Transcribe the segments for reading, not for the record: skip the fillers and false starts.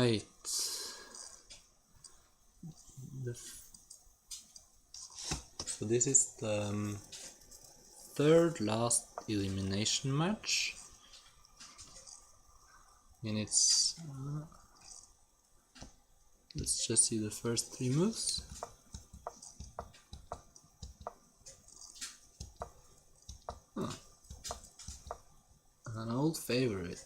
Right. So this is the third last elimination match, and it's let's just see the first 3 moves. An old favorite.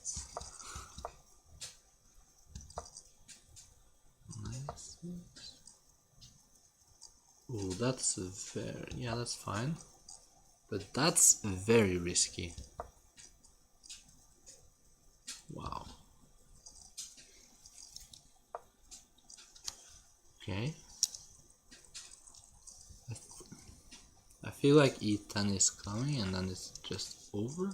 Nice. Oh, that's yeah, that's fine, but that's very risky. Wow. Okay. I feel like e10 is coming and then it's just over.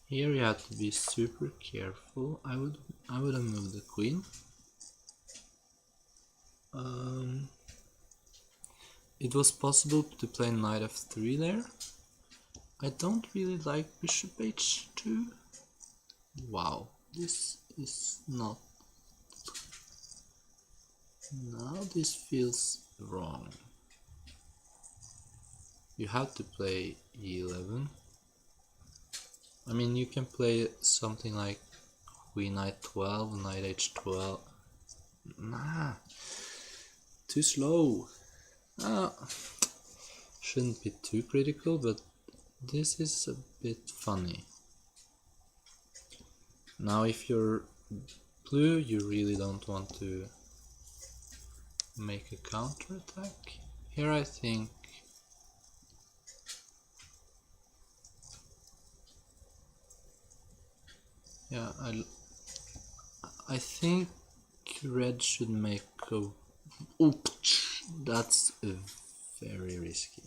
Here you have to be super careful. I would have moved the queen. It was possible to play knight f3 there. I don't really like bishop h2. Wow, this is not... Now this feels wrong. You have to play e11. I mean, you can play something like queen knight 12, knight h12. Nah, too slow. Shouldn't be too critical, but this is a bit funny. Now if you're blue, you really don't want to make a counter attack. Here I think yeah, I think red should make a... Oops, that's very risky.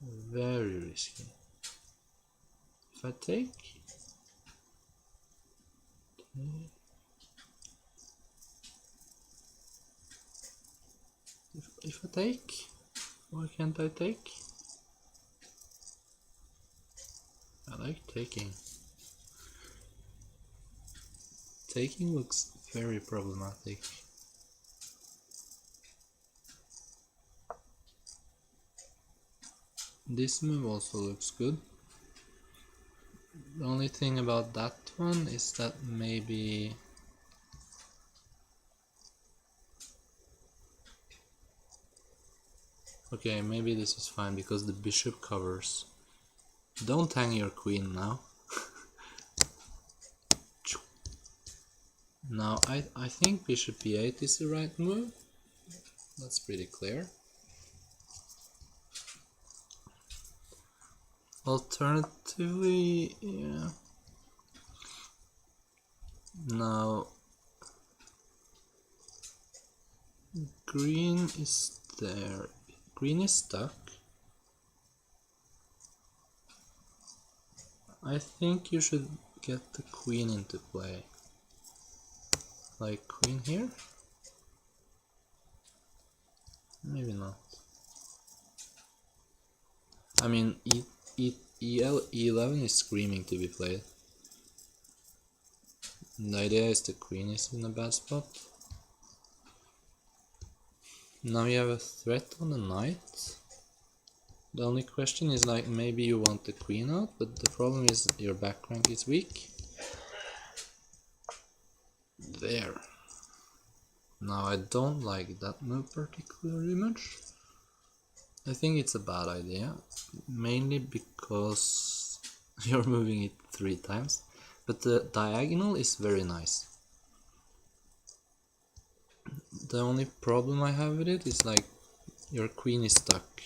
Very risky. If I take... If I take... Why can't I take? I like taking. Taking looks very problematic. This move also looks good. The only thing about that one is that maybe... Okay, maybe this is fine because the bishop covers. Don't hang your queen now. Now I think bishop e8 is the right move. That's pretty clear. Alternatively, yeah. Now green is there. Green is stuck. I think you should get the queen into play. Like queen here? Maybe not. I mean, E11 is screaming to be played. The idea is the queen is in a bad spot. Now you have a threat on the knight. The only question is like maybe you want the queen out, but the problem is your back rank is weak. There. Now I don't like that move particularly much. I think it's a bad idea, mainly because you're moving it 3 times, but the diagonal is very nice. The only problem I have with it is like your queen is stuck.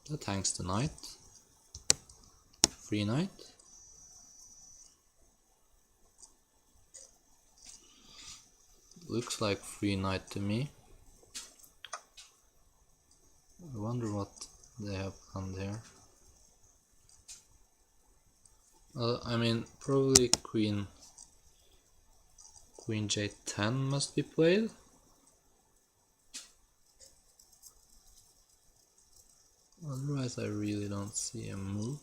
That hangs the knight. Free knight. Looks like free knight to me. I wonder what they have done there. I mean, probably queen j10 must be played. Otherwise I really don't see a move.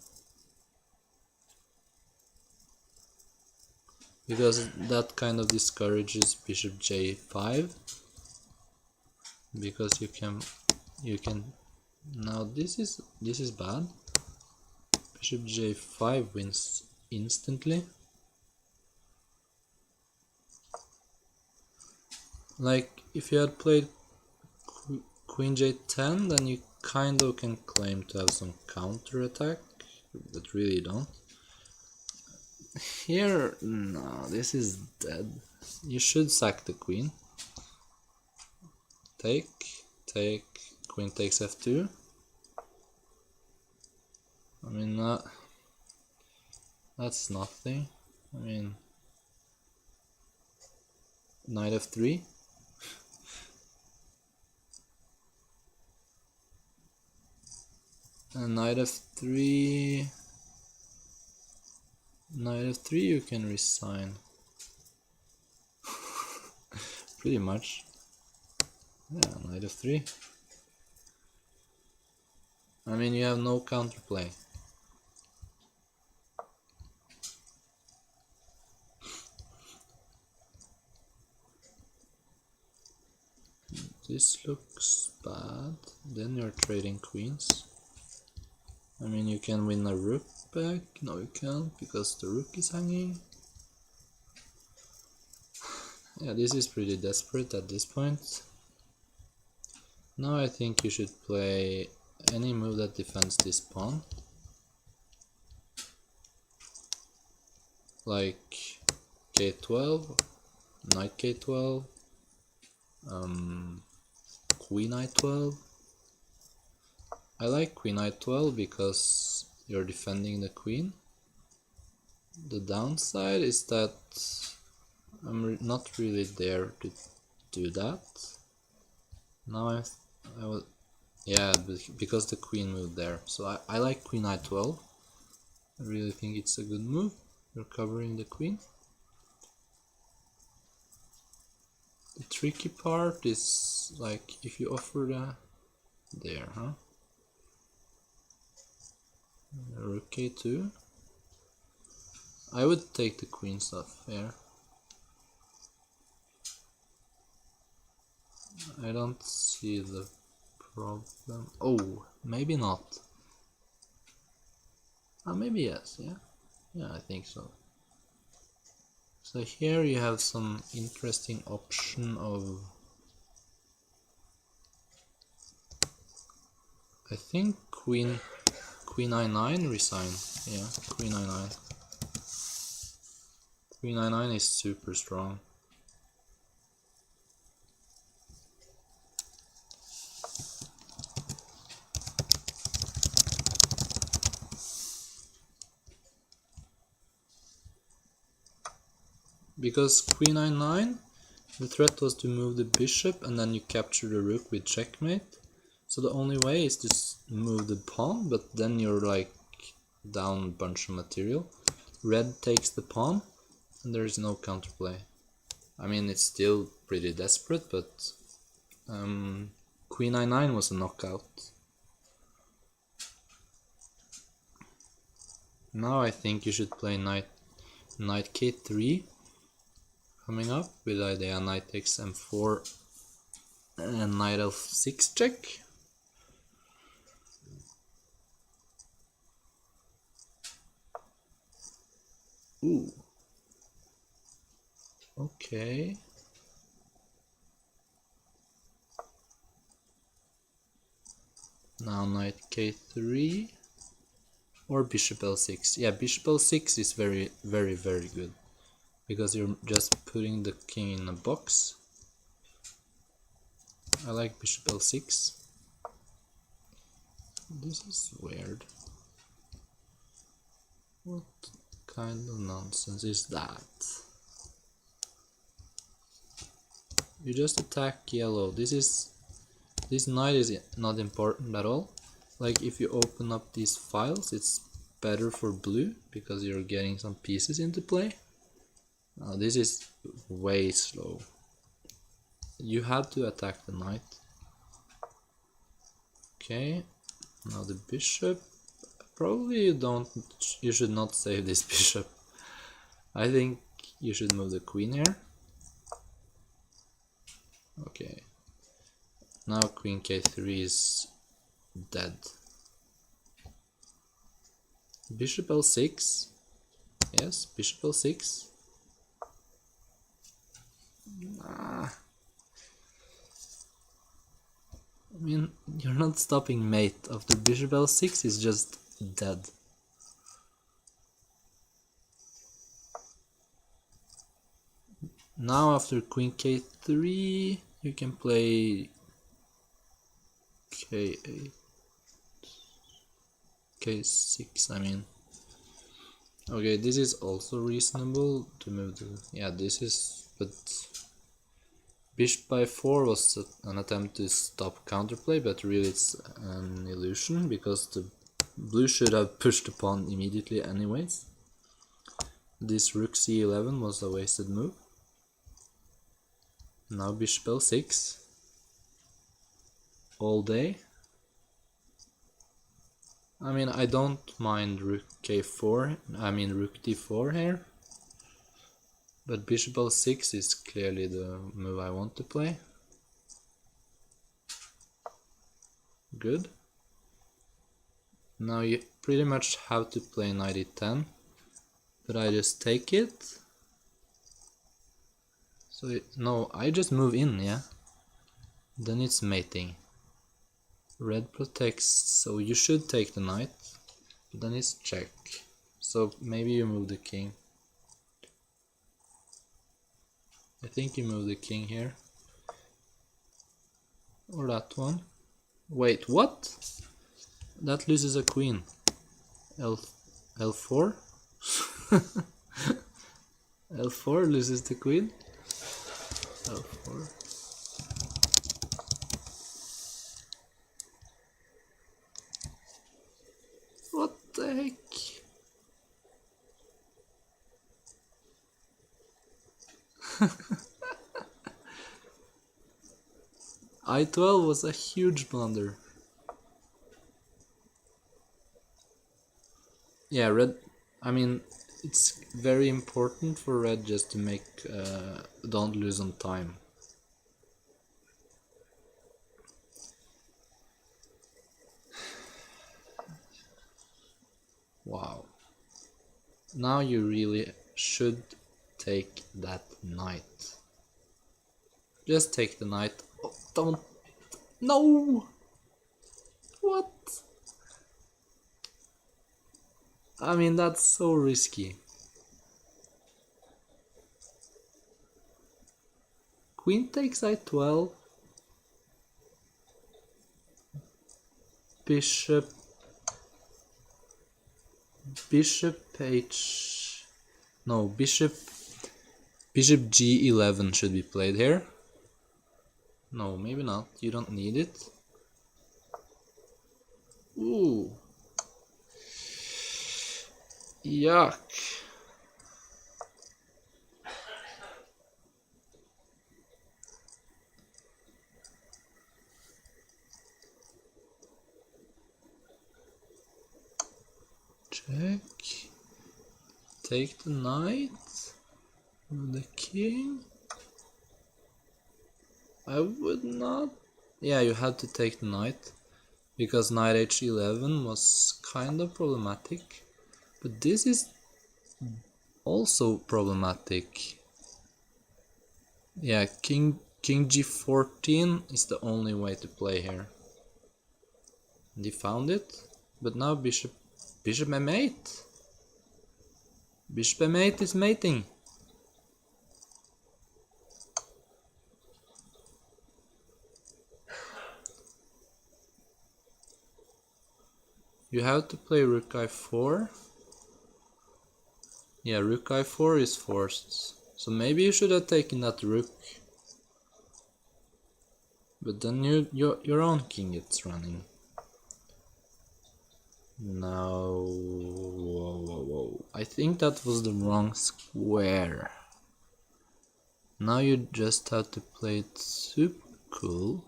because that kind of discourages bishop j5, because you can now this is bad. Bishop j5 wins instantly. Like if you had played queen j10, then you kind of can claim to have some counter attack, but really don't. Here, no, this is dead. You should sack the queen. Take, queen takes f2. I mean, that's nothing. I mean, knight f3. And knight f3. Knight f3 you can resign. Pretty much. Yeah, knight f3. I mean, you have no counterplay. This looks bad. Then you're trading queens. I mean, you can win a rook back. No, you can't, because the rook is hanging. Yeah, this is pretty desperate at this point. Now I think you should play any move that defends this pawn. Like k12, knight k12, queen i12. I like queen i12 because you're defending the queen. The downside is that I'm not really there to do that. Now I will, yeah, because the queen moved there. So I like queen i12. I really think it's a good move. You're covering the queen. The tricky part is like if you offer there, huh? Rook k2. I would take the queen stuff here. I don't see the problem. Oh, maybe not. Maybe yes, yeah. Yeah, I think so. So here you have some interesting option of, I think queen i9 resign. Yeah, queen i9. Queen i9 is super strong. Because queen i9, the threat was to move the bishop and then you capture the rook with checkmate. So the only way is to move the pawn, but then you're like down a bunch of material. Red takes the pawn and there is no counterplay. I mean, it's still pretty desperate, but queen i9 was a knockout. Now I think you should play knight k3 coming up with idea knight takes m4 and knight f6 check. Ooh. Okay. Now knight k3 or bishop l6. Yeah, bishop l6 is very, very, very good because you're just putting the king in a box. I like bishop l6. This is weird. What kind of nonsense is that? You just attack yellow. This knight is not important at all. Like if you open up these files, it's better for blue because you're getting some pieces into play. Now this is way slow. You have to attack the knight. Okay, now the bishop. Probably you should not save this bishop. I think you should move the queen here. Okay. Now queen k3 is dead. Bishop l6. Yes, bishop l6. I mean, you're not stopping mate. After bishop l6 is just dead. Now after queen k3 you can play k8, k6 I mean. Okay, this is also reasonable to move the, yeah, this is, but bishop by 4 was an attempt to stop counterplay, but really it's an illusion because the blue should have pushed the pawn immediately anyways. This rook c11 was a wasted move. Now bishop l6 all day. I mean, I don't mind rook k4, I mean rook d4 here, but bishop l6 is clearly the move I want to play. Good. Now you pretty much have to play knight e10, but I just take it. So no, I just move in, yeah. Then it's mating. Red protects, so you should take the knight. But then it's check. So maybe you move the king. I think you move the king here. Or that one. Wait, what? That loses a queen. L4? L4 loses the queen. L4. What the heck? I12 was a huge blunder. Yeah, red, I mean, it's very important for red just to make, don't lose on time. Wow. Now you really should take that knight. Just take the knight. Oh, don't. No! What? I mean, that's so risky. Queen takes I12. Bishop h... No, bishop g11 should be played here. No, maybe not. You don't need it. Ooh. Yuck. Check. Take the knight. The king. I would not. Yeah, you had to take the knight because knight h11 was kind of problematic. But this is also problematic. Yeah, king g14 is the only way to play here. And he found it, but now bishop m8. Bishop m8 is mating. You have to play rook i4. Yeah, rook i4 is forced. So maybe you should have taken that rook. But then your own king gets running. No, whoa. I think that was the wrong square. Now you just have to play it super cool.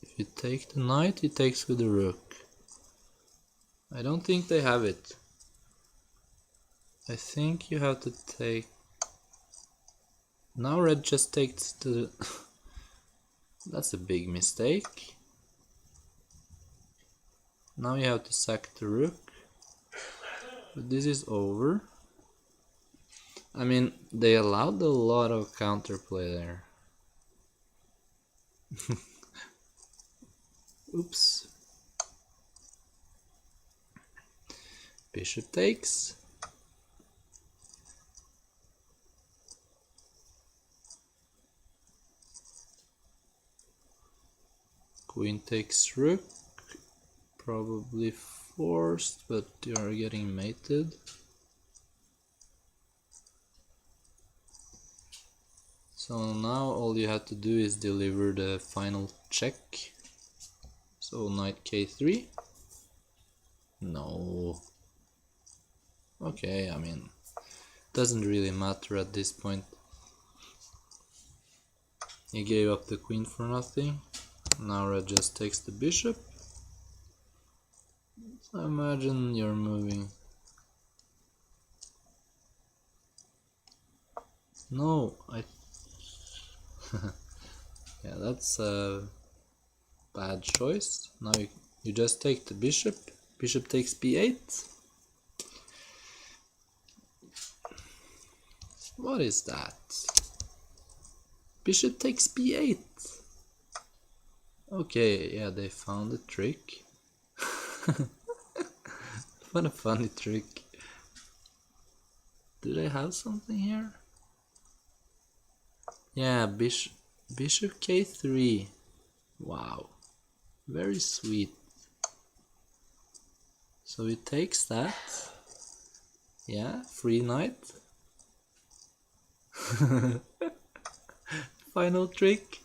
If you take the knight, he takes with the rook. I don't think they have it. I think you have to take... Now red just takes the... That's a big mistake. Now you have to sack the rook. But this is over. I mean, they allowed a lot of counterplay there. Oops. Bishop takes. Queen takes rook. Probably forced, but you are getting mated. So now all you have to do is deliver the final check. So knight k3. No. Okay, I mean, doesn't really matter at this point. He gave up the queen for nothing. Now red just takes the bishop. So imagine you're moving. No, yeah, that's a bad choice. Now you just take the bishop. Bishop takes b8. What is that? Bishop takes b8. Okay, yeah, they found a trick. What a funny trick. Do they have something here? Yeah, bishop k3. Wow, very sweet. So he takes that. Yeah, free knight. Final trick.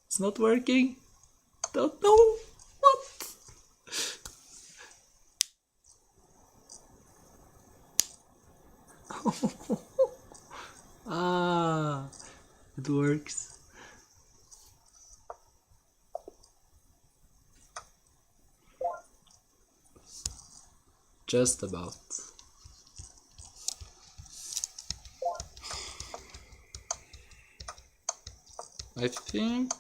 It's not working. Don't know what. Ah, it works. Just about. I think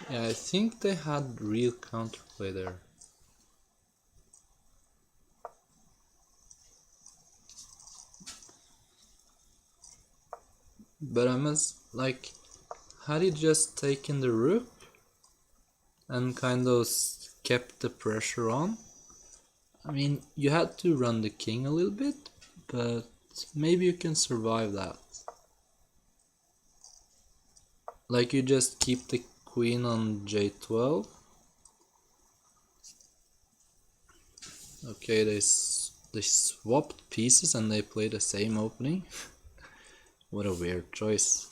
yeah, I think they had real counterplay there. But I must, like, had he just taken the rook and kind of kept the pressure on, I mean, you had to run the king a little bit, but maybe you can survive that. Like, you just keep the queen on j12. Okay, they swapped pieces and they play the same opening. What a weird choice.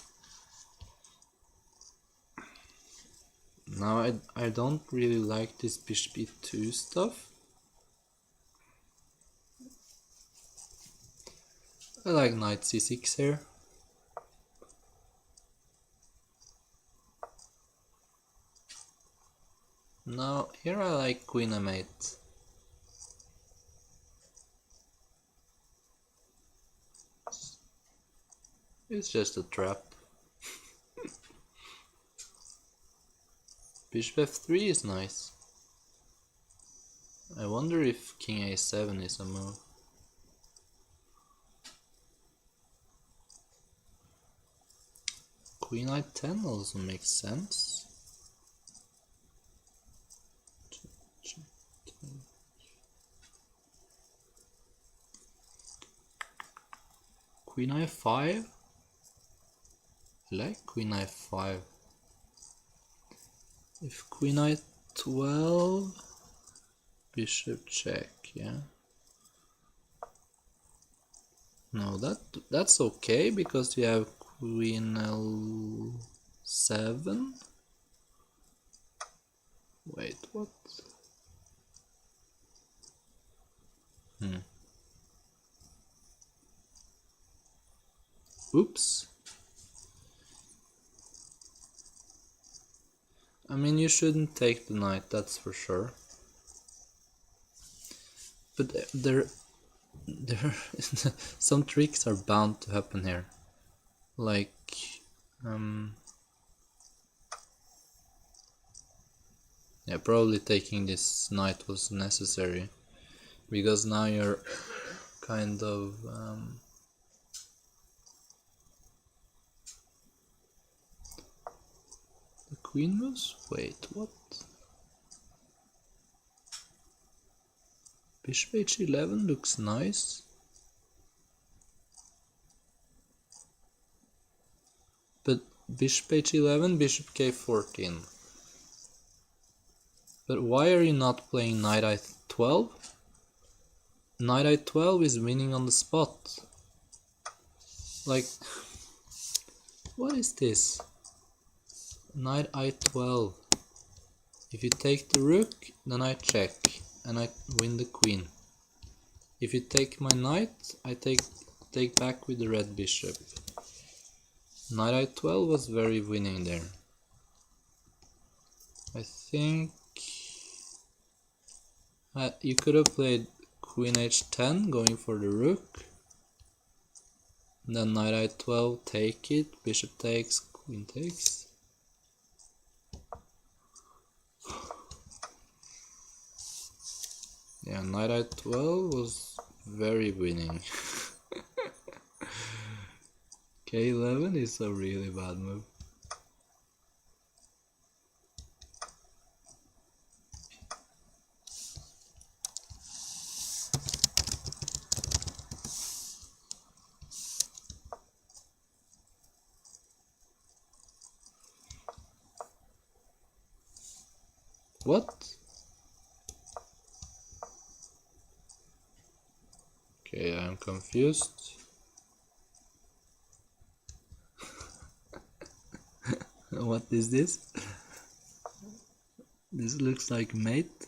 Now I don't really like this bishop e2 stuff. I like knight c6 here. Now here I like queen m8. It's just a trap. Bishop f3 is nice. I wonder if king a7 is a move. Queen i10 also makes sense. Queen i5. I like queen i5. If queen i12, bishop check, yeah. No, that's okay because you have queen L7. Wait, what? Oops. I mean, you shouldn't take the knight, that's for sure. But there some tricks are bound to happen here. Like, yeah, probably taking this knight was necessary. Because now you're kind of... the queen moves? Wait, what? Bishop h11 looks nice. But bishop h11, bishop k14. But why are you not playing knight i12? Knight i12 is winning on the spot. Like, what is this? Knight i12. If you take the rook, then I check and I win the queen. If you take my knight, I take back with the red bishop. Knight i12 was very winning there. I think you could have played queen h10 going for the rook. Then knight i12, take it, bishop takes, queen takes. Yeah, knight i12 was very winning. k11 is a really bad move. What? Okay, I'm confused. What is this? This looks like mate.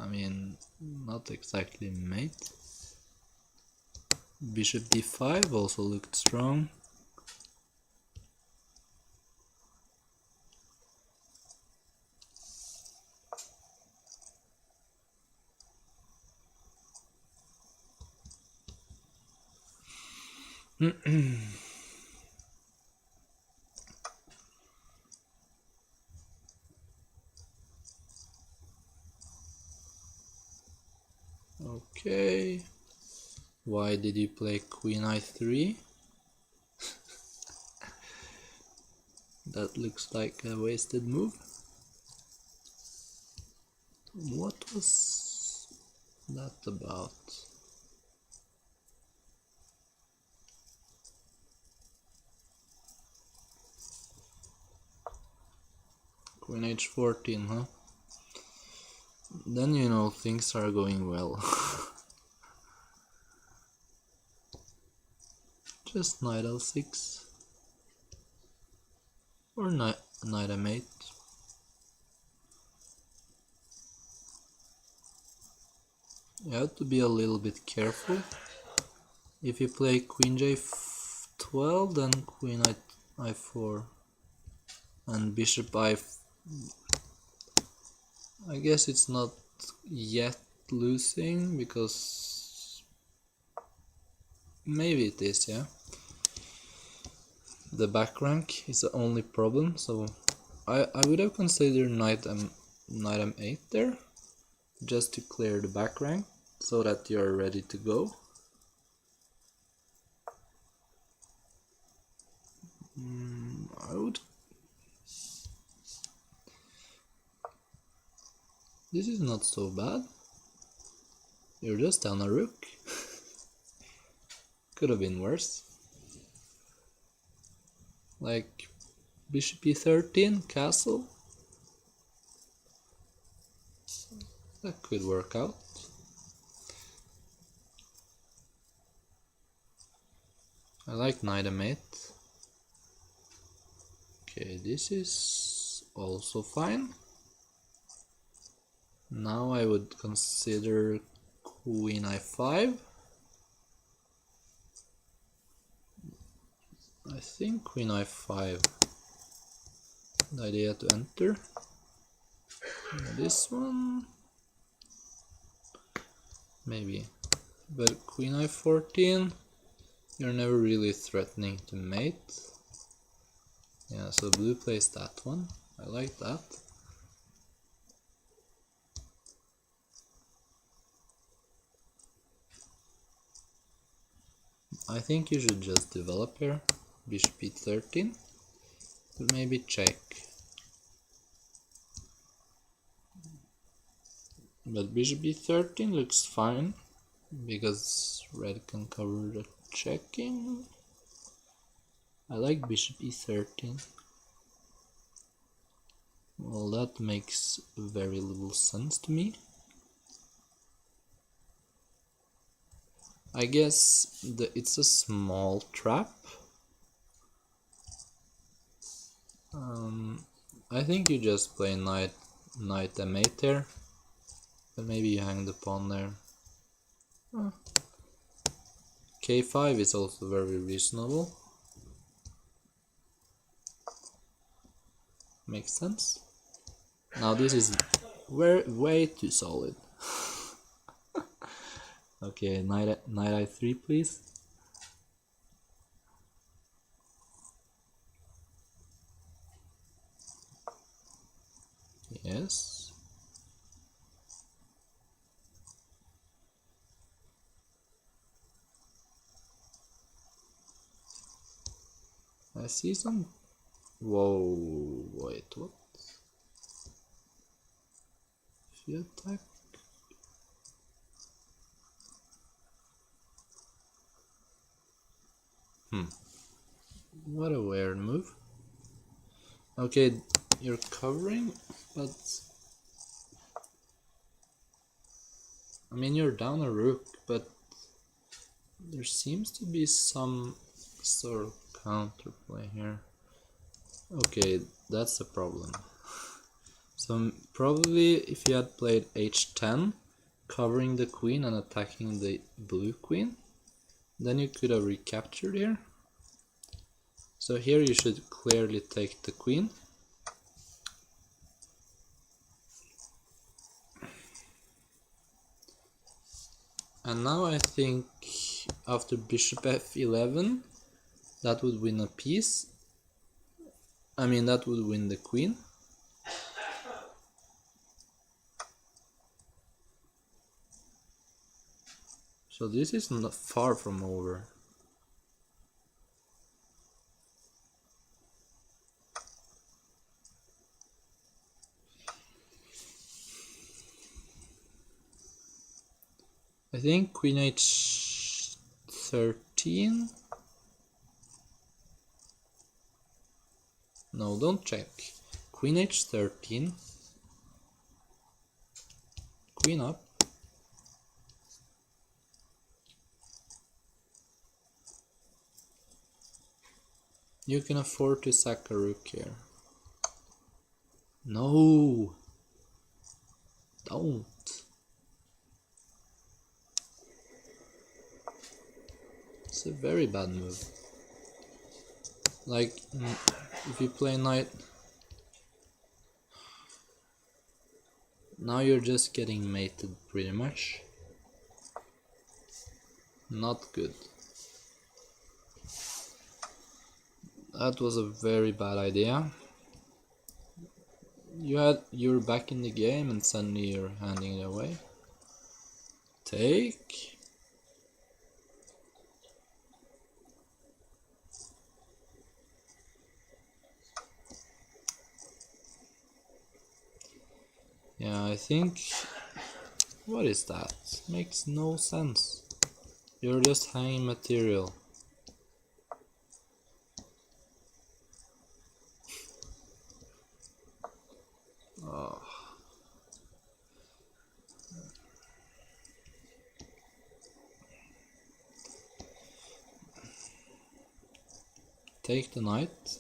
I mean, not exactly mate. Bishop d5 also looked strong. Okay. Why did you play queen i3? That looks like a wasted move. What was that about? Queen h14, huh? Then you know things are going well. Just knight l6 or knight m8. You have to be a little bit careful. If you play queen j12, then queen i4 and bishop I guess it's not yet losing because maybe it is, yeah. The back rank is the only problem, so I would have considered knight m8 there just to clear the back rank so that you're ready to go. I would. This is not so bad. You're just down a rook. Could have been worse. Like bishop e13, castle. That could work out. I like stalemate. Okay, this is also fine. Now I would consider queen i5. I think queen i5. The idea to enter. This one, maybe. But queen i14, you're never really threatening to mate. Yeah, so blue plays that one. I like that. I think you should just develop here. Bishop e13. But maybe check. But bishop e13 looks fine, because red can cover the checking. I like bishop e13. Well, that makes very little sense to me. I guess it's a small trap. I think you just play knight m8 here, but maybe you hang the pawn there. K5 is also very reasonable. Makes sense. Now this is way too solid. Okay, knight i3 please. Yes. I see some... Whoa, wait, what? If you attack... What a weird move. Okay, you're covering, but... I mean, you're down a rook, but... There seems to be some sort of counterplay here. Okay, that's the problem. So probably if you had played h10, covering the queen and attacking the blue queen, then you could have recaptured here. So here you should clearly take the queen. And now I think after bishop f11, that would win a piece. I mean, that would win the queen. So this is not far from over. I think queen h13. No, don't check. Queen h13. Queen up. You can afford to sack a rook here. No! Don't! It's a very bad move. Like, if you play knight... Now you're just getting mated pretty much. Not good. That was a very bad idea. You're back in the game and suddenly you're handing it away. Take. Yeah, I think... What is that? Makes no sense. You're just hanging material. Oh. take the knight.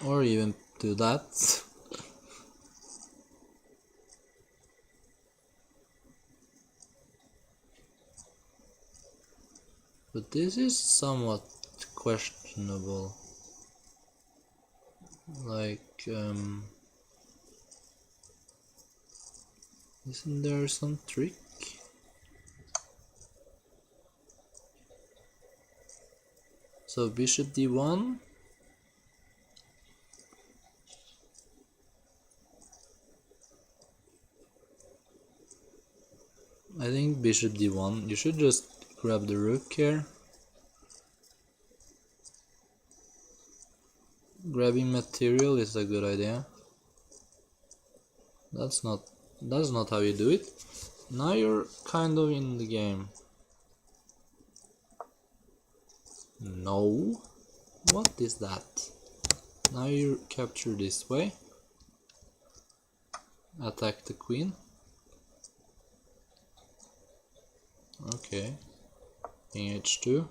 Or even do that. But this is somewhat questionable. Like, isn't there some trick? So bishop d1. I think bishop d1. You should just grab the rook here. Grabbing material is a good idea. That's not how you do it. Now you're kind of in the game. No. What is that? Now you capture this way. Attack the queen. Okay. King h2.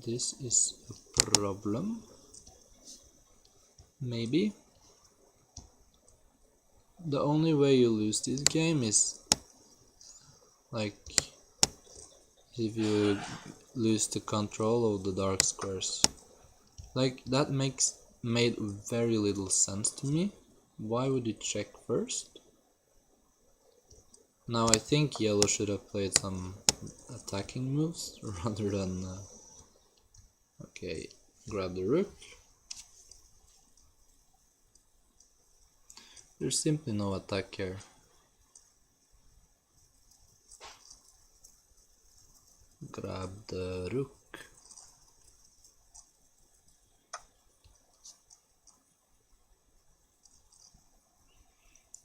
This is a problem. Maybe. The only way you lose this game is like if you lose the control of the dark squares. Like that made very little sense to me. Why would you check first? Now I think yellow should have played some attacking moves rather than okay, grab the rook. There's simply no attack here. Grab the rook.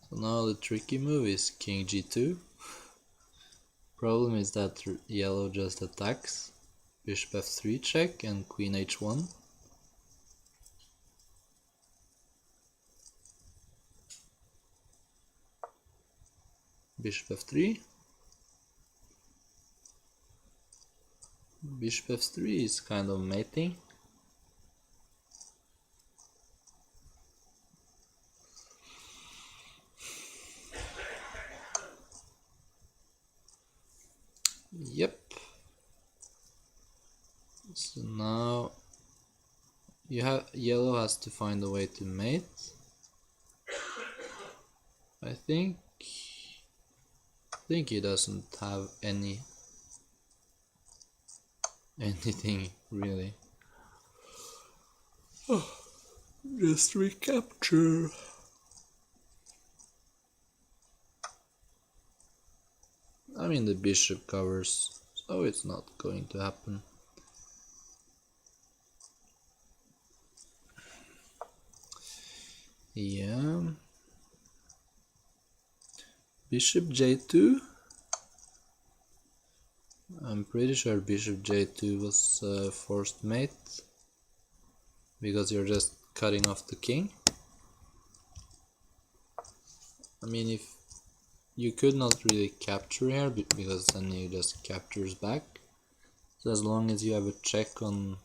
So now the tricky move is king g2. Problem is that yellow just attacks. Bishop f3 check and queen h1. Bishop f3. Bishop f3 is kind of mating. Yep. So now yellow has to find a way to mate. I think he doesn't have anything really. Just recapture. I mean the bishop covers, so it's not going to happen. Yeah. Bishop j2. I'm pretty sure bishop j2 was forced mate, because you're just cutting off the king. I mean, if you could not really capture here, because then he just captures back. So as long as you have a check on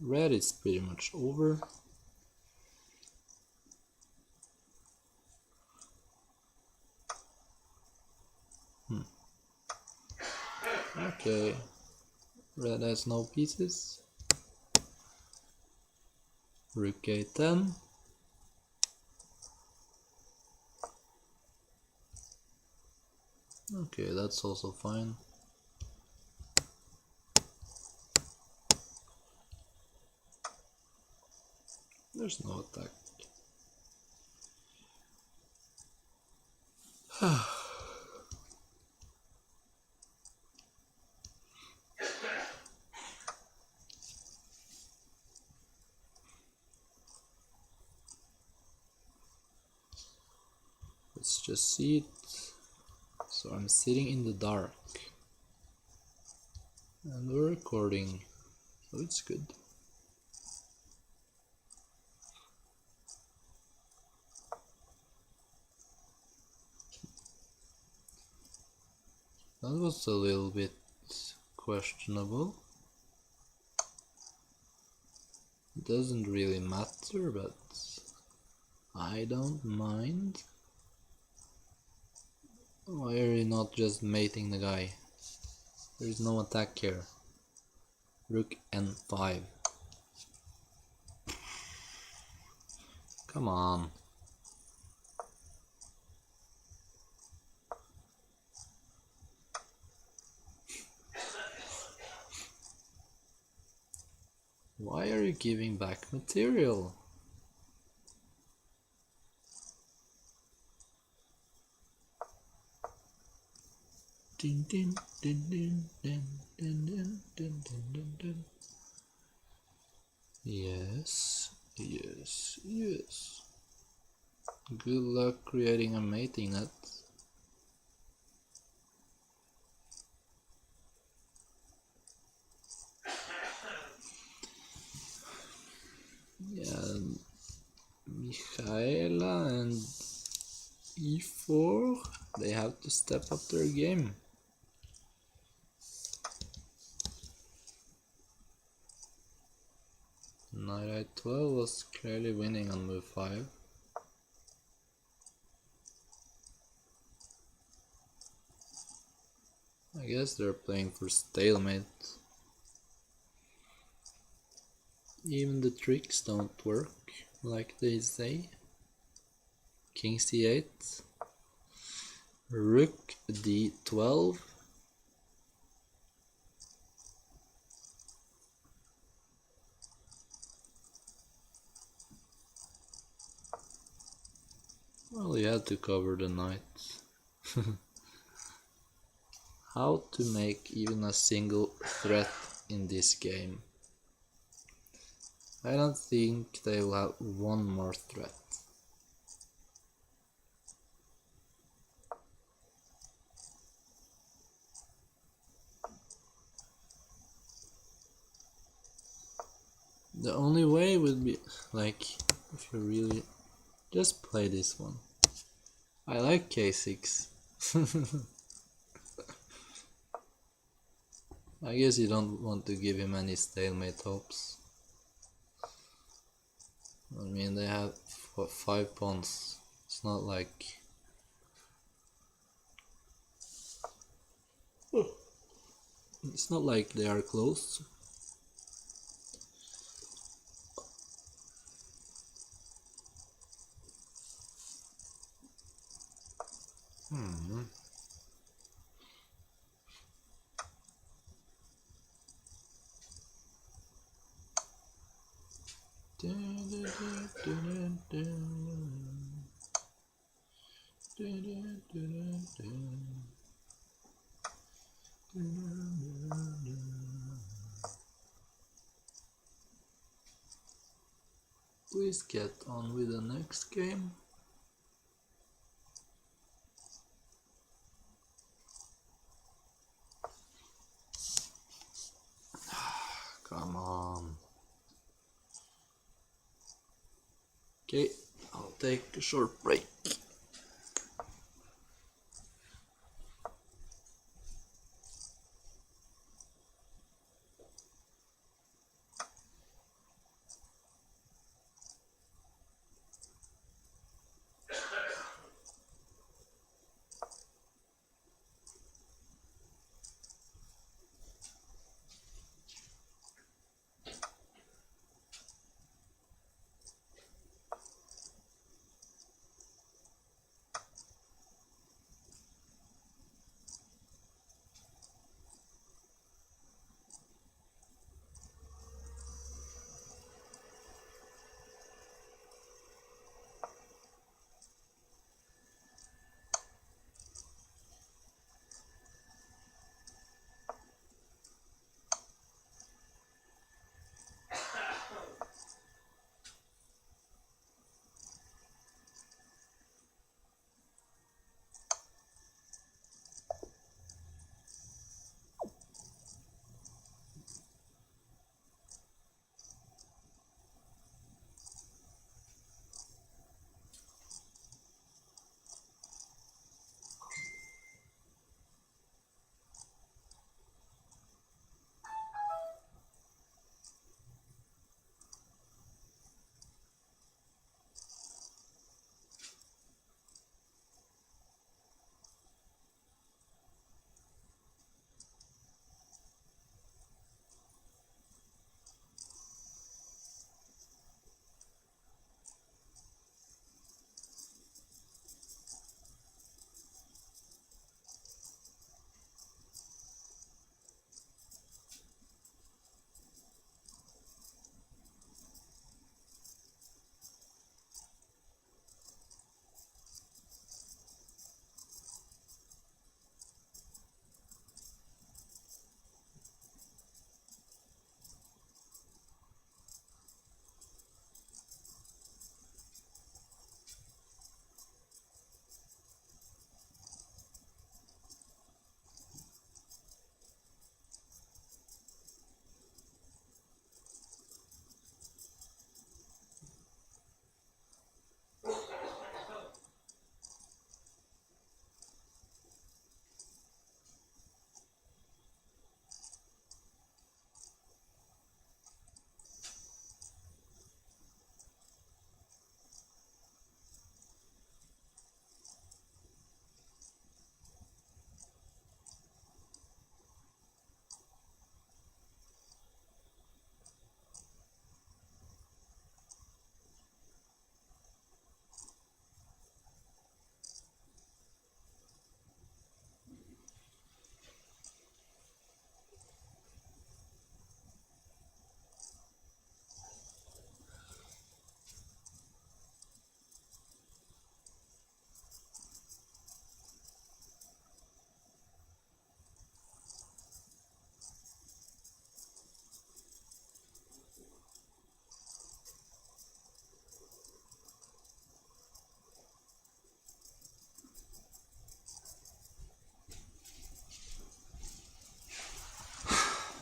red, it's pretty much over. Okay, red has no pieces. Rook a10. Okay, that's also fine. There's no attack. Let's just see it. So I'm sitting in the dark and we're recording, so it's good. That was a little bit questionable. It doesn't really matter, but I don't mind. Why are you not just mating the guy? There is no attack here. Rook n5. Come on. Why are you giving back material? Din, din, din, din, din, din, din, din, din, din. Yes, yes, yes. Good luck creating a mating net. Yeah, Michaela and e4, they have to step up their game. Knight i12 was clearly winning on move 5. I guess they're playing for stalemate. Even the tricks don't work, like they say. King c8, rook d12. Well, you had to cover the knight. How to make even a single threat in this game? I don't think they will have one more threat. The only way would be, like, if you really just play this one. I like k6. I guess you don't want to give him any stalemate hopes. I mean, they have 5 pawns. It's not like... It's not like they are close. Please get on with the next game. Come on. Okay, I'll take a short break.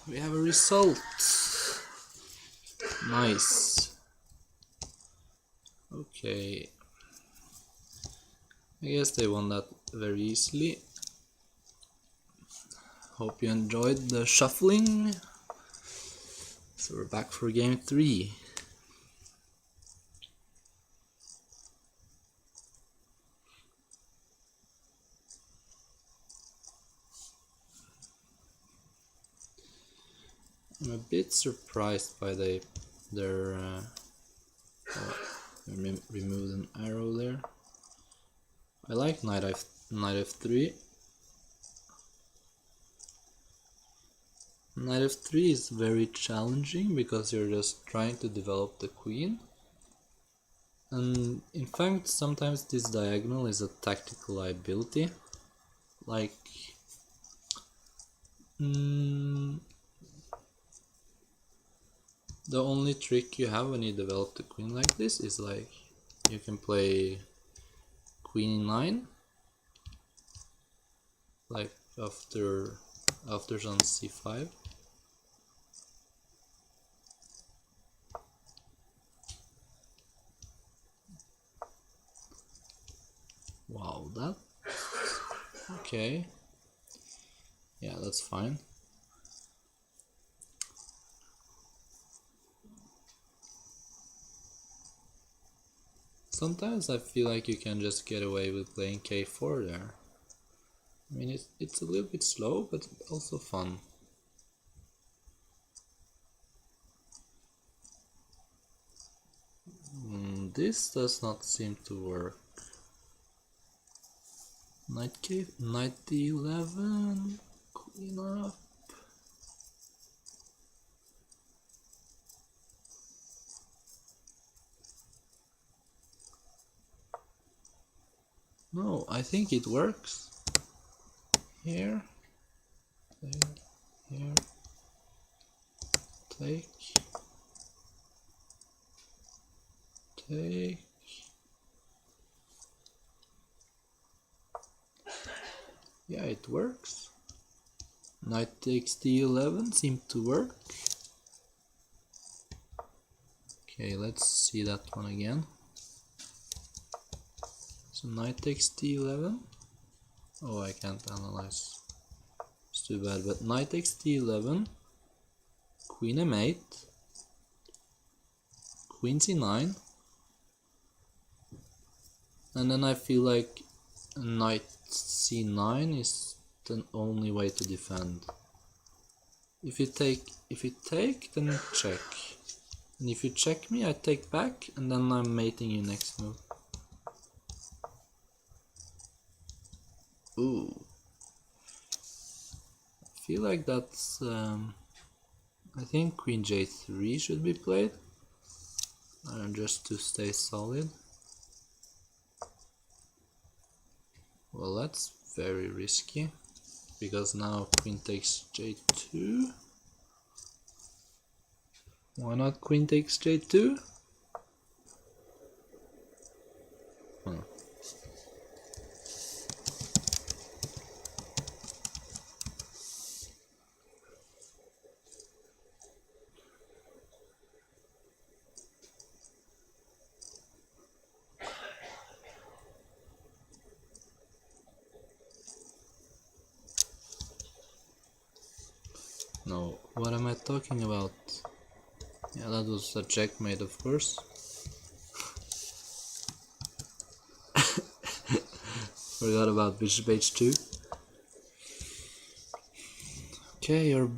We have a result. Nice. Okay. I guess they won that very easily. Hope you enjoyed the shuffling. So we're back for game 3. I'm a bit surprised by their removed an arrow there. I like knight f3. Knight f3 is very challenging because you're just trying to develop the queen. And in fact, sometimes this diagonal is a tactical liability. Like, the only trick you have when you develop the queen like this is like you can play queen e9, like after on c5. Wow, that okay. Yeah, that's fine. Sometimes I feel like you can just get away with playing k4 there. I mean, it's a little bit slow, but also fun. This does not seem to work. Knight d11, queen up. No, I think it works. Here, here, take. Yeah, it works. Knight takes d11 seemed to work. Okay, let's see that one again. So knight takes d11. Oh, I can't analyze. It's too bad, but knight takes d11, queen m8, queen c9, and then I feel like knight c9 is the only way to defend. If you take, then you check. And if you check me, I take back, and then I'm mating you next move. Ooh. I feel like that's... I think queen j3 should be played. Just to stay solid. Well, that's very risky. Because now queen takes j2. Why not queen takes j2? No, what am I talking about? Yeah, that was a checkmate, of course. Forgot about bishop h2. Okay, you're...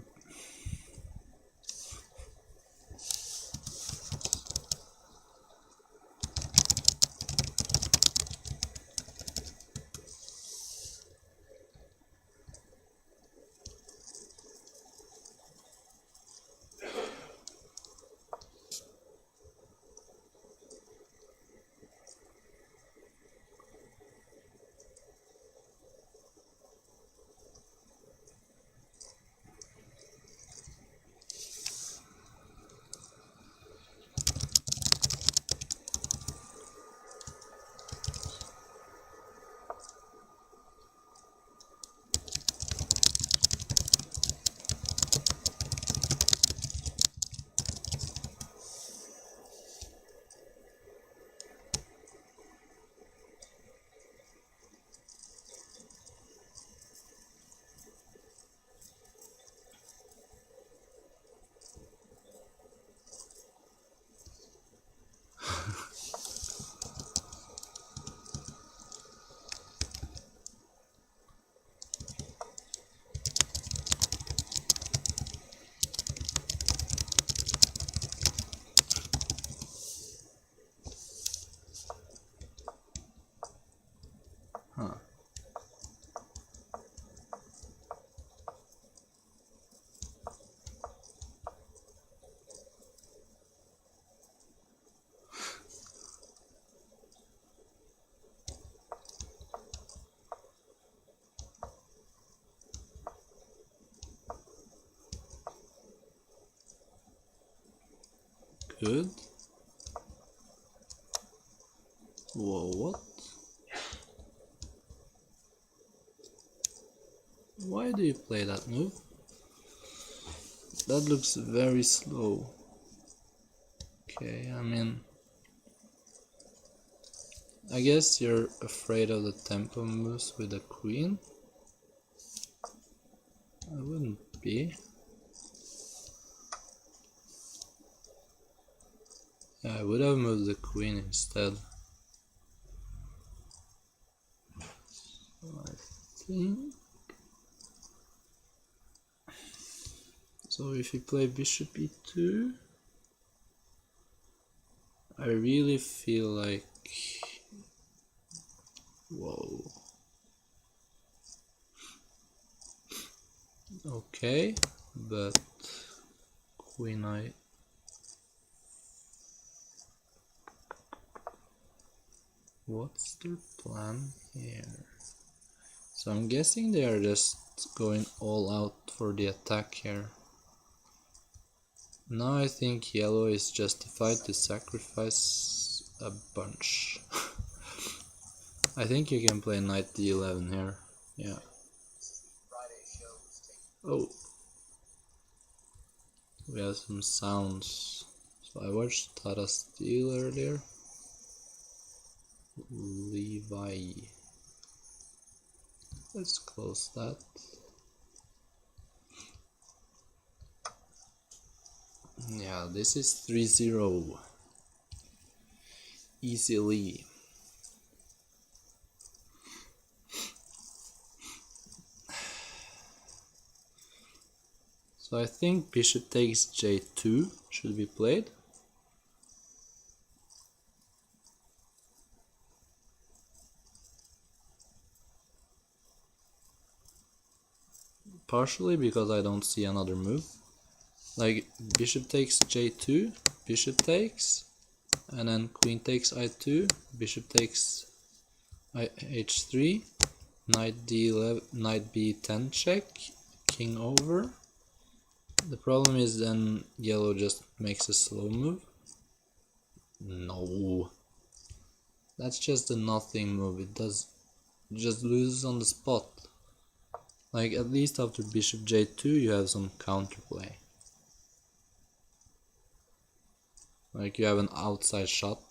good. Whoa, what? Why do you play that move? That looks very slow. Okay, I mean, I guess you're afraid of the tempo moves with the queen. I wouldn't be. Yeah, I would have moved the queen instead. I think. So if you play bishop e2, I really feel like, whoa. Okay, but queen I. What's their plan here? So I'm guessing they are just going all out for the attack here. Now I think yellow is justified to sacrifice a bunch. I think you can play knight d11 here. Yeah. Oh. We have some sounds. So I watched Tata Steel earlier. Levi. Let's close that. Yeah, this is 3-0. Easily. So I think bishop takes j2 should be played. Partially because I don't see another move. Like bishop takes j2, bishop takes, and then queen takes i2, bishop takes h3, knight d11, knight b10 check, king over. The problem is then yellow just makes a slow move. No, that's just a nothing move. It just loses on the spot. Like at least after bishop j2 you have some counterplay. Like you have an outside shot.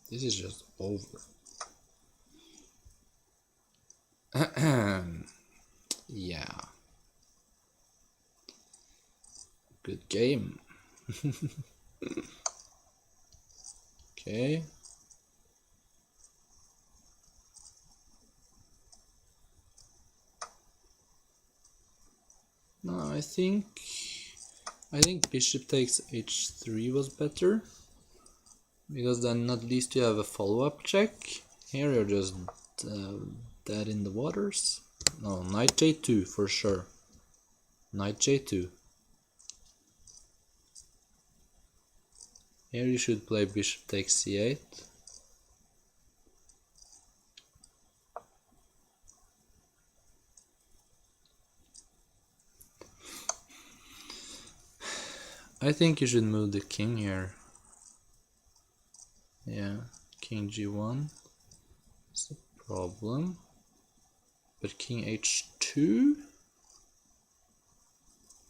This is just over. Yeah. Good game. Okay. No, I think bishop takes h3 was better, because then at least you have a follow-up check. Here you're just dead in the waters. No, knight j2 for sure. Knight j2. Here you should play bishop takes c8. I think you should move the king here. Yeah, king g1 is a problem. But king h2?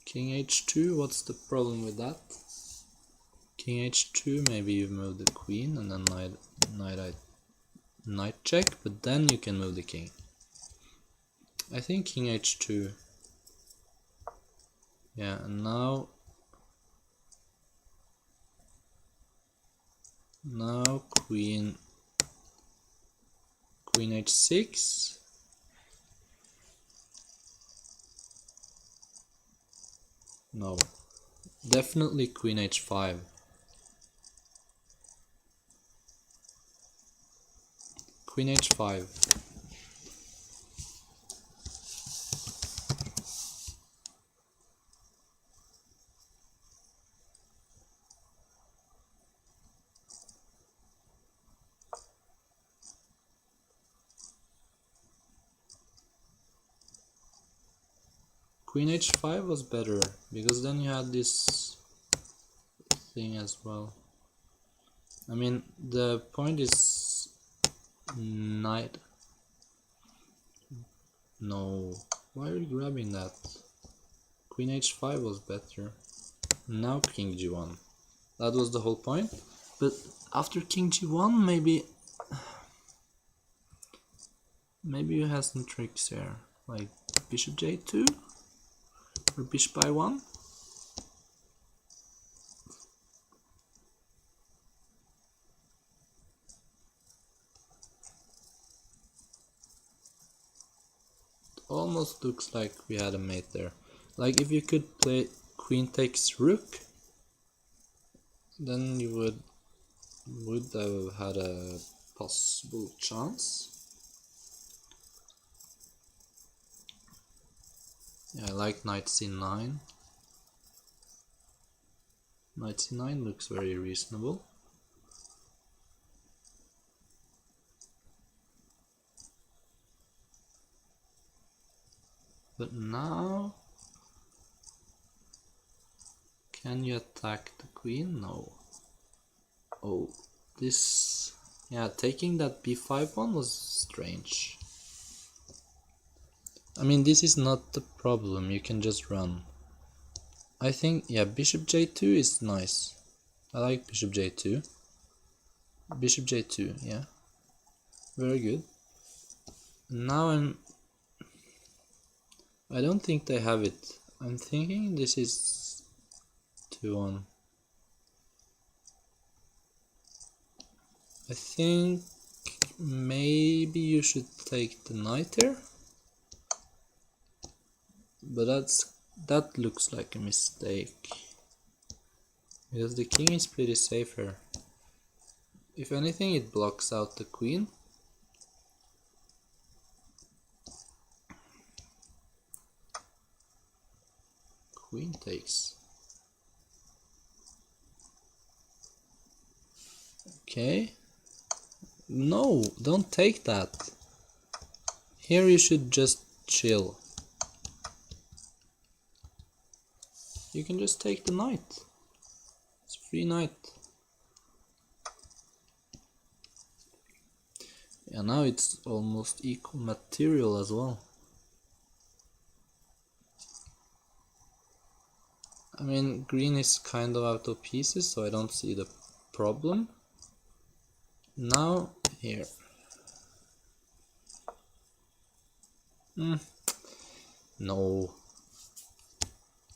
King h2, what's the problem with that? King h2, maybe you move the queen and then knight check, but then you can move the king. I think king h2. Yeah, and now queen h6. No, definitely queen h5. Queen h5. queen h5 was better, because then you had this thing as well. I mean, the point is knight. No, why are you grabbing that? Queen h5 was better. Now king g1. That was the whole point. But after king g1, maybe you have some tricks here, like bishop j2 or bishop i1. Almost looks like we had a mate there. Like if you could play queen takes rook, then you would have had a possible chance. Yeah, I like knight c9. Knight c9 looks very reasonable. But now, can you attack the queen? No. Oh, this... yeah, taking that b5 one was strange. I mean, this is not the problem, you can just run. I think, yeah, bishop j2 is nice. I like bishop j2. Bishop j2, yeah. Very good. Now I don't think they have it. I'm thinking this is 2-1. I think maybe you should take the knight here. But that looks like a mistake. Because the king is pretty safe here. If anything, it blocks out the queen. Queen takes. Okay. No, don't take that. Here you should just chill. You can just take the knight. It's a free knight. Yeah, now it's almost equal material as well. I mean, green is kind of out of pieces, so I don't see the problem. Now, here. No.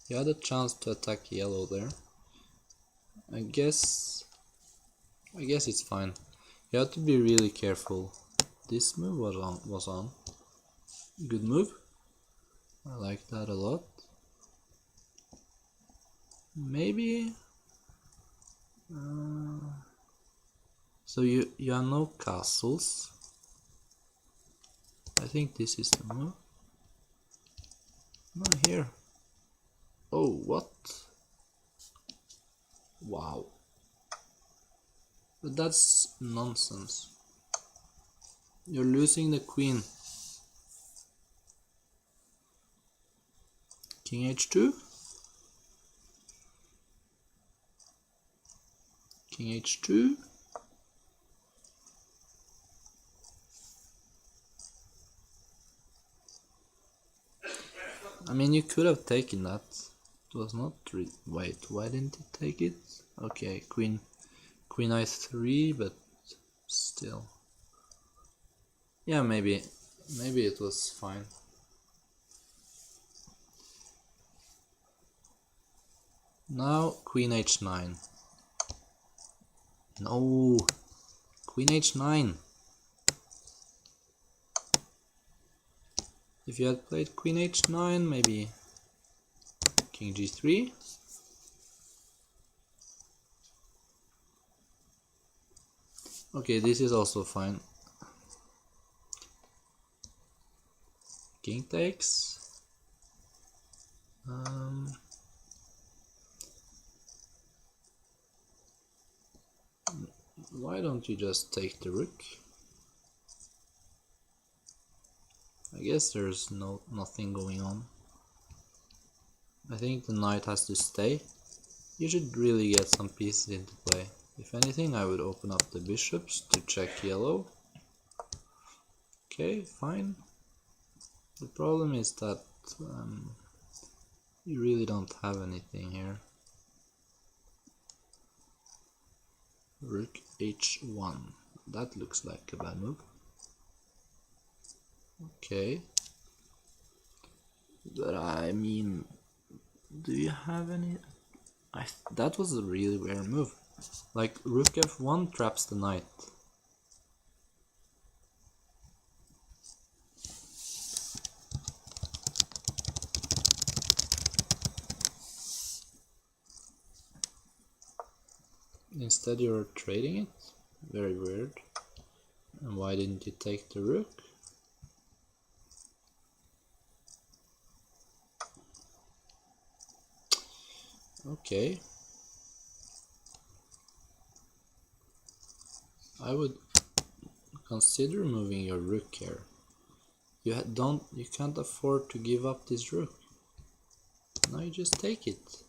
You had a chance to attack yellow there. I guess it's fine. You have to be really careful. This move was on. Good move. I like that a lot. Maybe. So you have no castles. I think this is the move. No, here. Oh, what? Wow. But that's nonsense. You're losing the queen. King h2. King h2. I mean, you could have taken that. It was not wait, why didn't you take it? Okay, queen i3, but still. Yeah, maybe it was fine. Now queen h9. No, queen h9. If you had played queen h9, maybe king g3. Okay, this is also fine. King takes. Why don't you just take the rook? I guess there's nothing going on. I think the knight has to stay. You should really get some pieces into play. If anything, I would open up the bishops to check yellow. Okay, fine. The problem is that you really don't have anything here. Rook h1. That looks like a bad move. Okay. But I mean, do you have any... that was a really weird move. Like, rook f1 traps the knight. Instead you're trading it? Very weird. And why didn't you take the rook? Okay. I would consider moving your rook here. You can't afford to give up this rook. Now you just take it.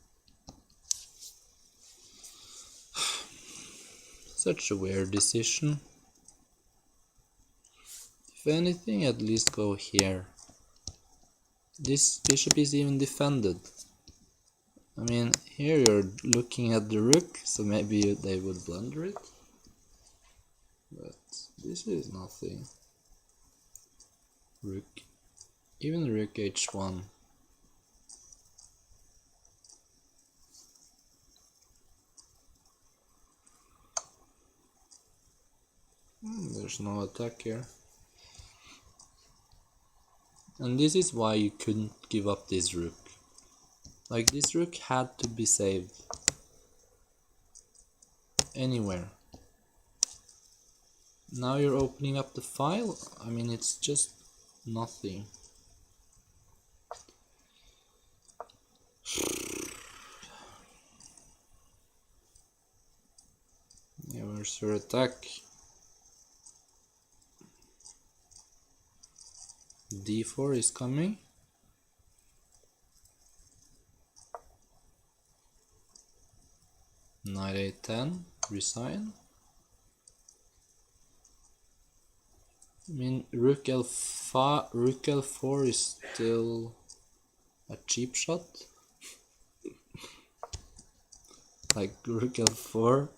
Such a weird decision. If anything, at least go here. This bishop is even defended. I mean, here you're looking at the rook, so maybe they would blunder it. But this is nothing. Rook, even rook h1. There's no attack here. And this is why you couldn't give up this rook. Like, this rook had to be saved. Anywhere. Now you're opening up the file. I mean, it's just nothing. Yeah, where's your attack? d4 is coming. Knight a10, resign. I mean, rook l4 is still a cheap shot. Like rook l4,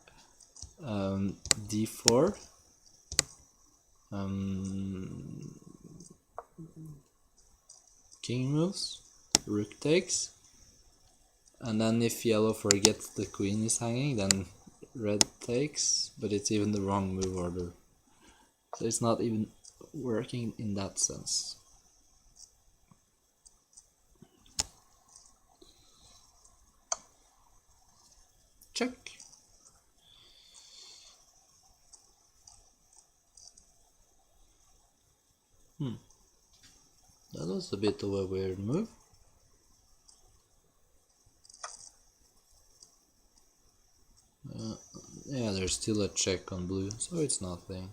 d4, king moves, rook takes, and then if yellow forgets the queen is hanging, then red takes, but it's even the wrong move order. So it's not even working in that sense. Check. That was a bit of a weird move. Yeah, there's still a check on blue, so it's nothing.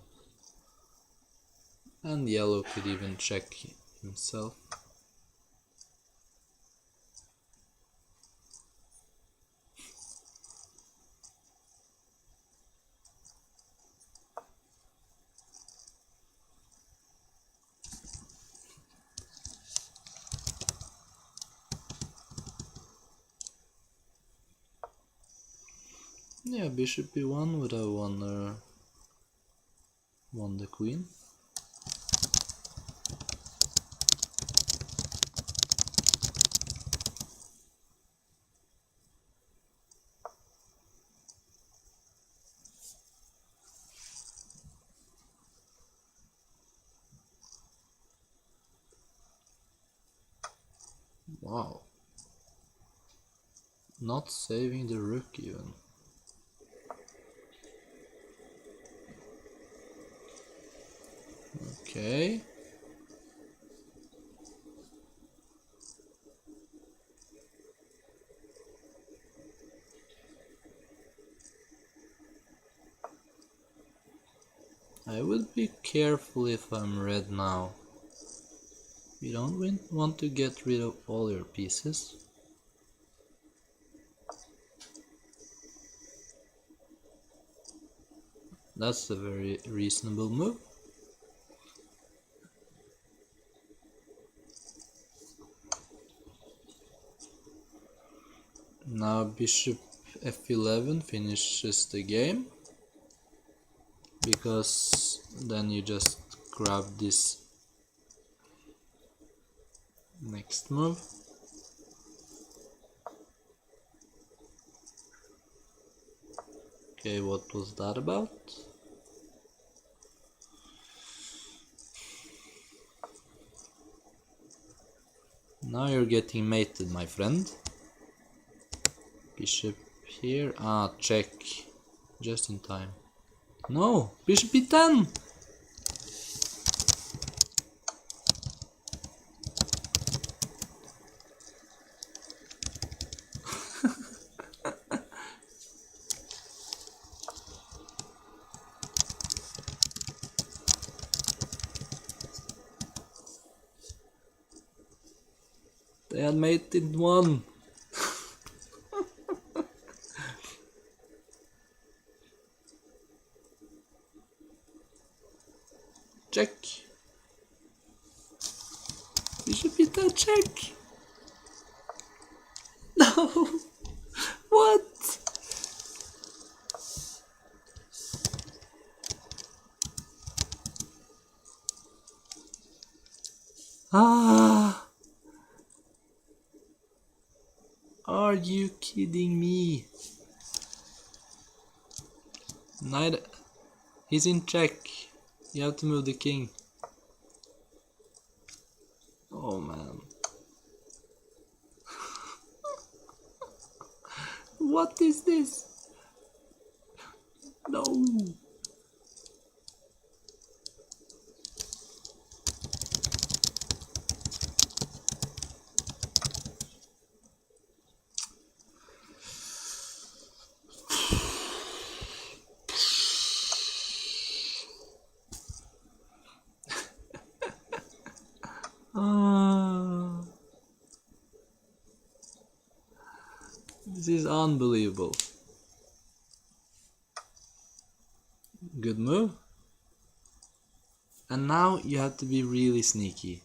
And yellow could even check himself. Yeah, bishop e1 would have won the queen. Wow. Not saving the rook even. Okay. I would be careful if I'm red now. You don't want to get rid of all your pieces. That's a very reasonable move. Now bishop f11 finishes the game, because then you just grab this next move. Okay, what was that about? Now you're getting mated, my friend. Bishop here. Ah, check. Just in time. No! Bishop e10! They had mated one. Check. Bishop e10, check. No. What? Ah. Are you kidding me? Knight. He's in check. You have to move the king. Oh man. What is this? No. This is unbelievable. Good move. And now you have to be really sneaky.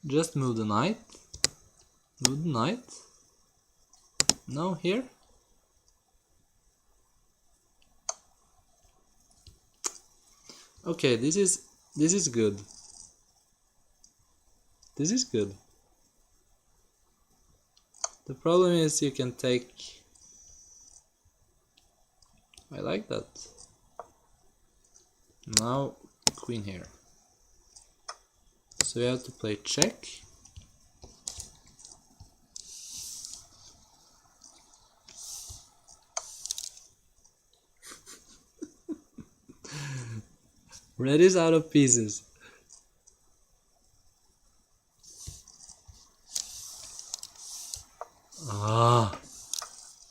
Just move the knight. Move the knight. No, here. Okay, this is good. This is good. The problem is you can take... I like that. Now queen here. So you have to play check. Red is out of pieces. Ah,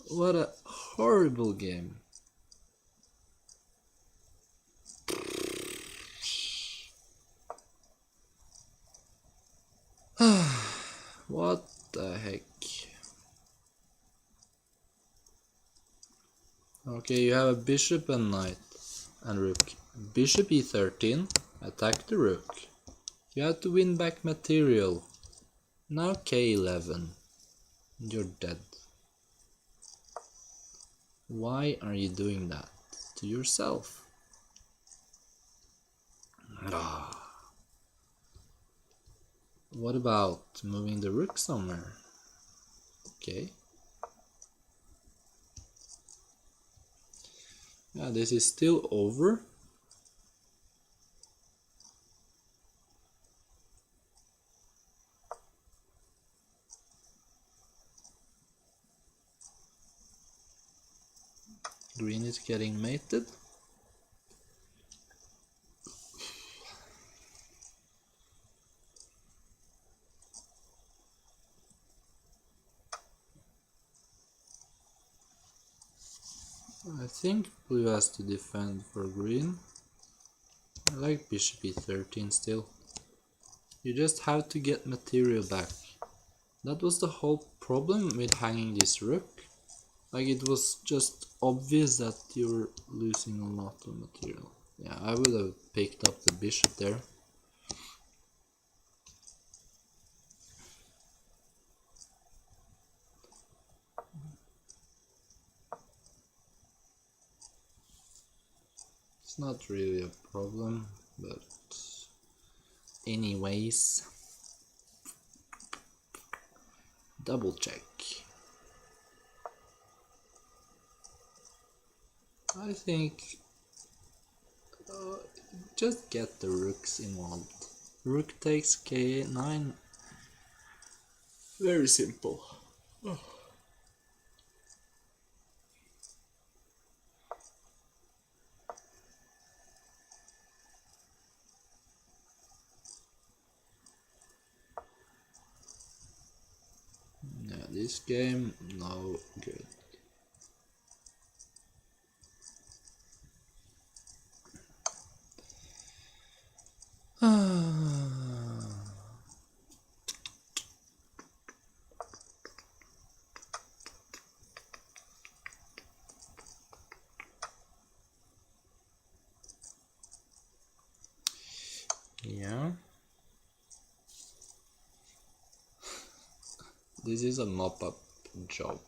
what a horrible game. What the heck? Okay, you have a bishop and knight and rook. Bishop e13, attack the rook. You have to win back material. Now k11. You're dead. Why are you doing that to yourself? Ah. What about moving the rook somewhere? Okay. Yeah, this is still over. Green is getting mated. I think blue has to defend for green. I like bishop e13 still. You just have to get material back. That was the whole problem with hanging this rook. Like, it was just obvious that you're losing a lot of material. Yeah, I would have picked up the bishop there. It's not really a problem, but anyways, double check. I think just get the rooks involved. Rook takes k9. Very simple. Oh. Yeah, this game, no good. Yeah. This is a mop-up job.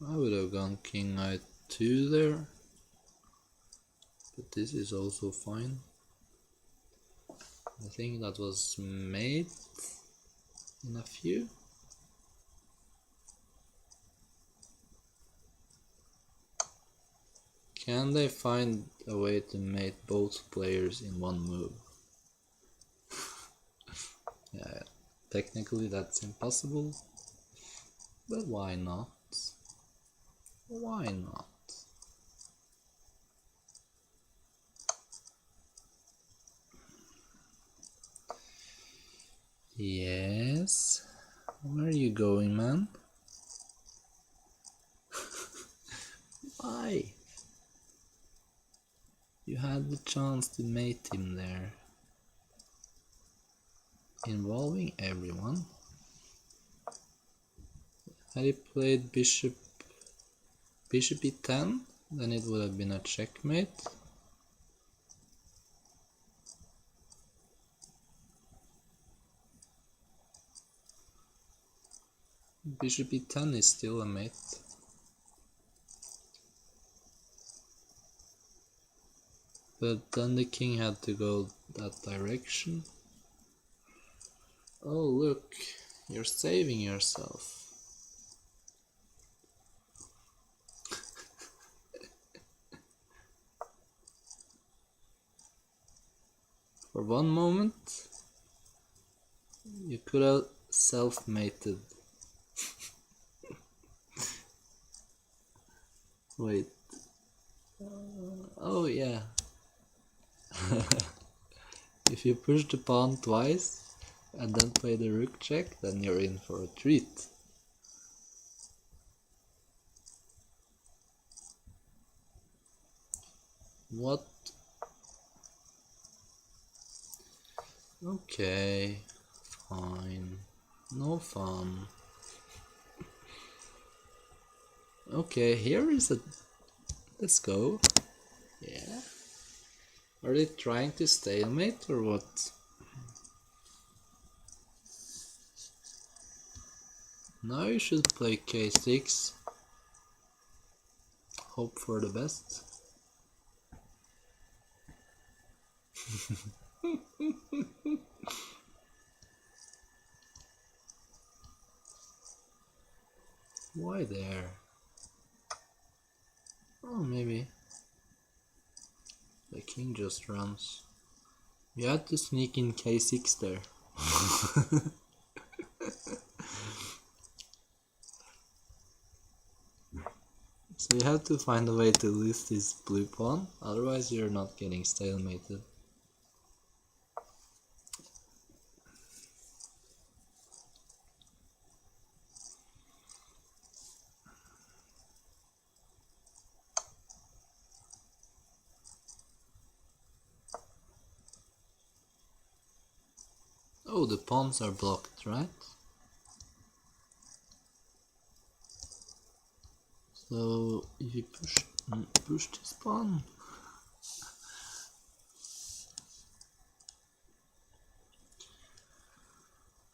I would have gone king I2 there, but this is also fine. I think that was mate in a few. Can they find a way to mate both players in one move? Yeah, technically that's impossible, but why not? Why not? Yes? Where are you going, man? Why? You had the chance to mate him there. Involving everyone. Had he played bishop e10, then it would have been a checkmate. Bishop e10 is still a mate. But then the king had to go that direction. Oh look, you're saving yourself. For one moment, you could have self-mated. Wait. Oh yeah. If you push the pawn twice and then play the rook check, then you're in for a treat. What? Okay, fine. No fun. Okay, here is a... Let's go. Yeah. Are they trying to stalemate or what? Now you should play k6. Hope for the best. Why there? Oh, maybe. The king just runs. You had to sneak in k6 there. So you have to find a way to lose this blue pawn, otherwise you're not getting stalemated. Oh, the pawns are blocked, right? So if you push this pawn,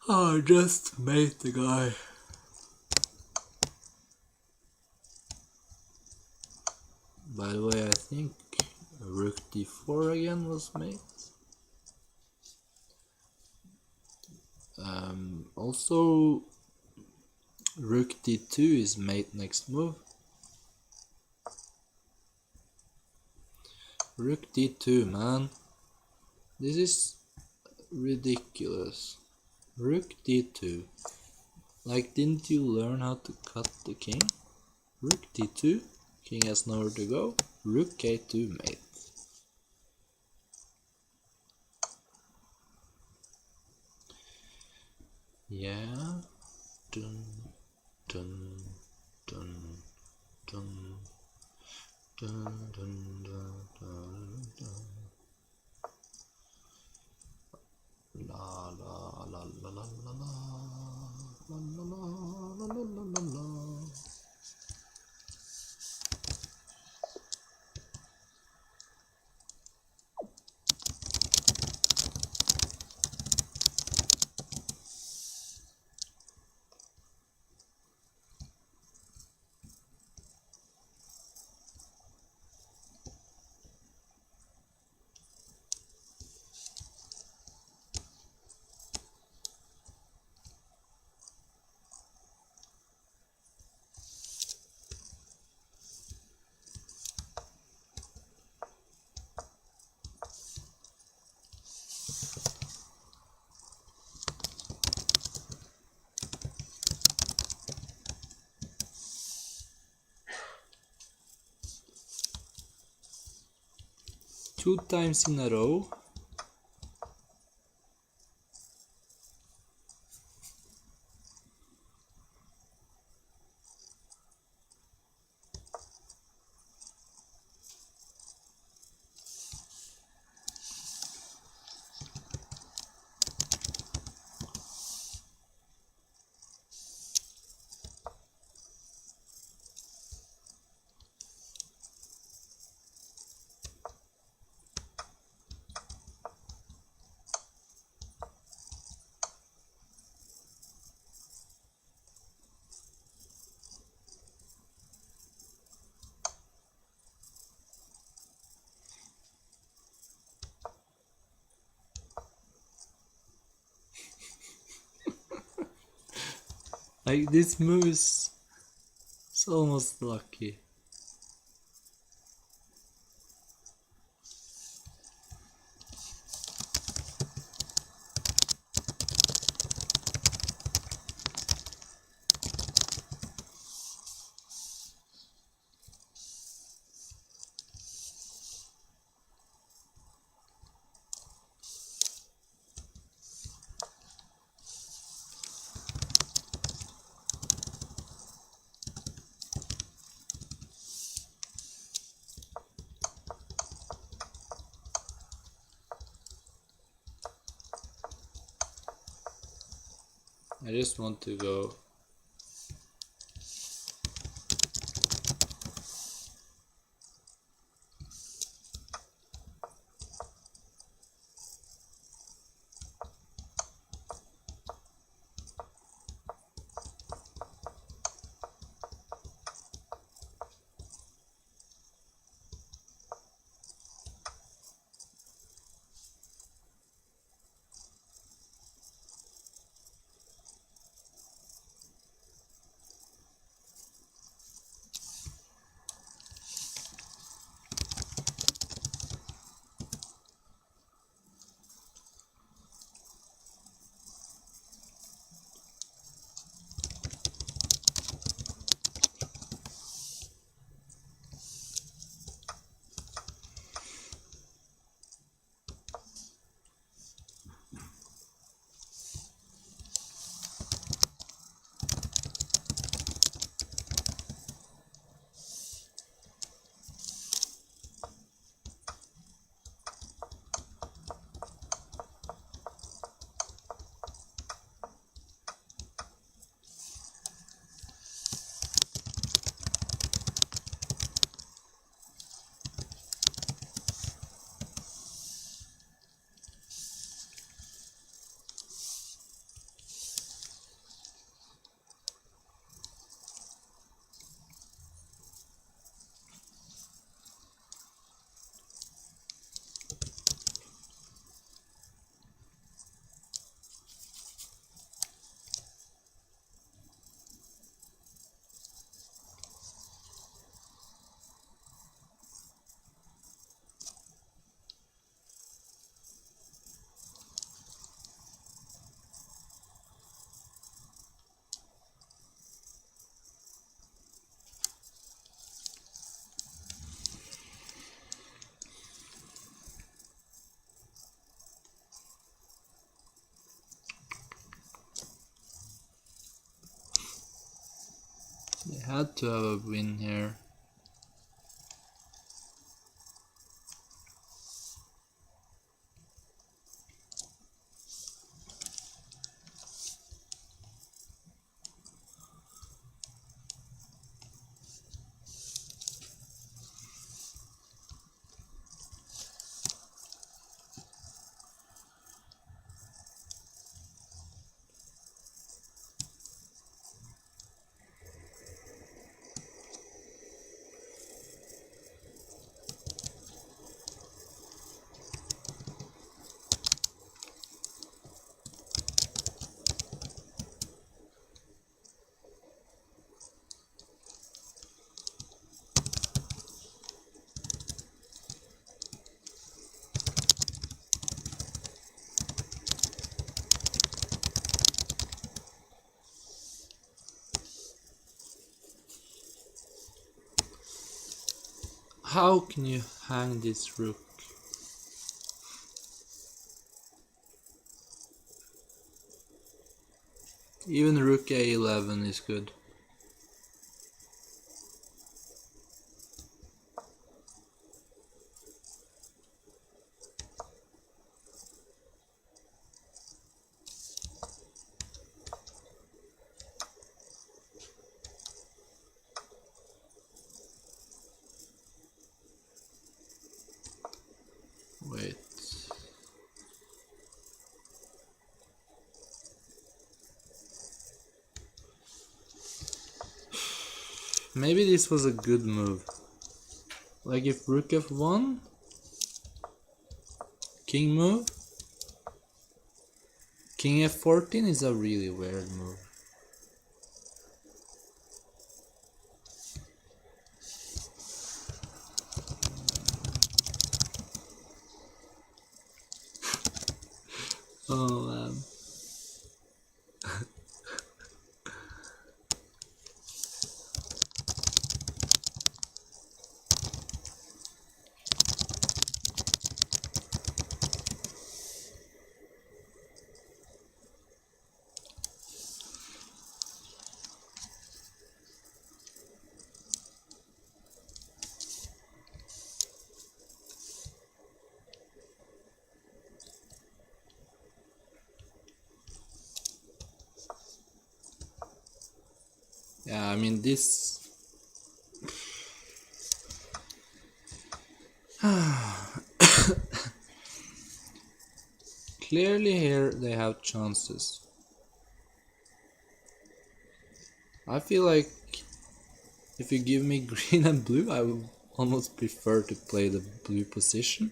I just made the guy. By the way, I think rook d4 again was made. Also, rook d2 is made next move. Rook d2, man. This is ridiculous. Rook d2. Like, didn't you learn how to cut the king? Rook d2. King has nowhere to go. Rook k2 mate. Yeah. Dun dun dun dun dun dun dun dun dun. La la la la la la la la la la la la la. 2 times in a row. Like, this move is almost lucky. I just want to go. had to have a win here. How can you hang this rook? Even rook a11 is good. Wait. Maybe this was a good move. Like if rook f1, king move, king f14 is a really weird move. Oh man. Yeah, I mean this. Clearly here they have chances. I feel like if you give me green and blue, I would almost prefer to play the blue position.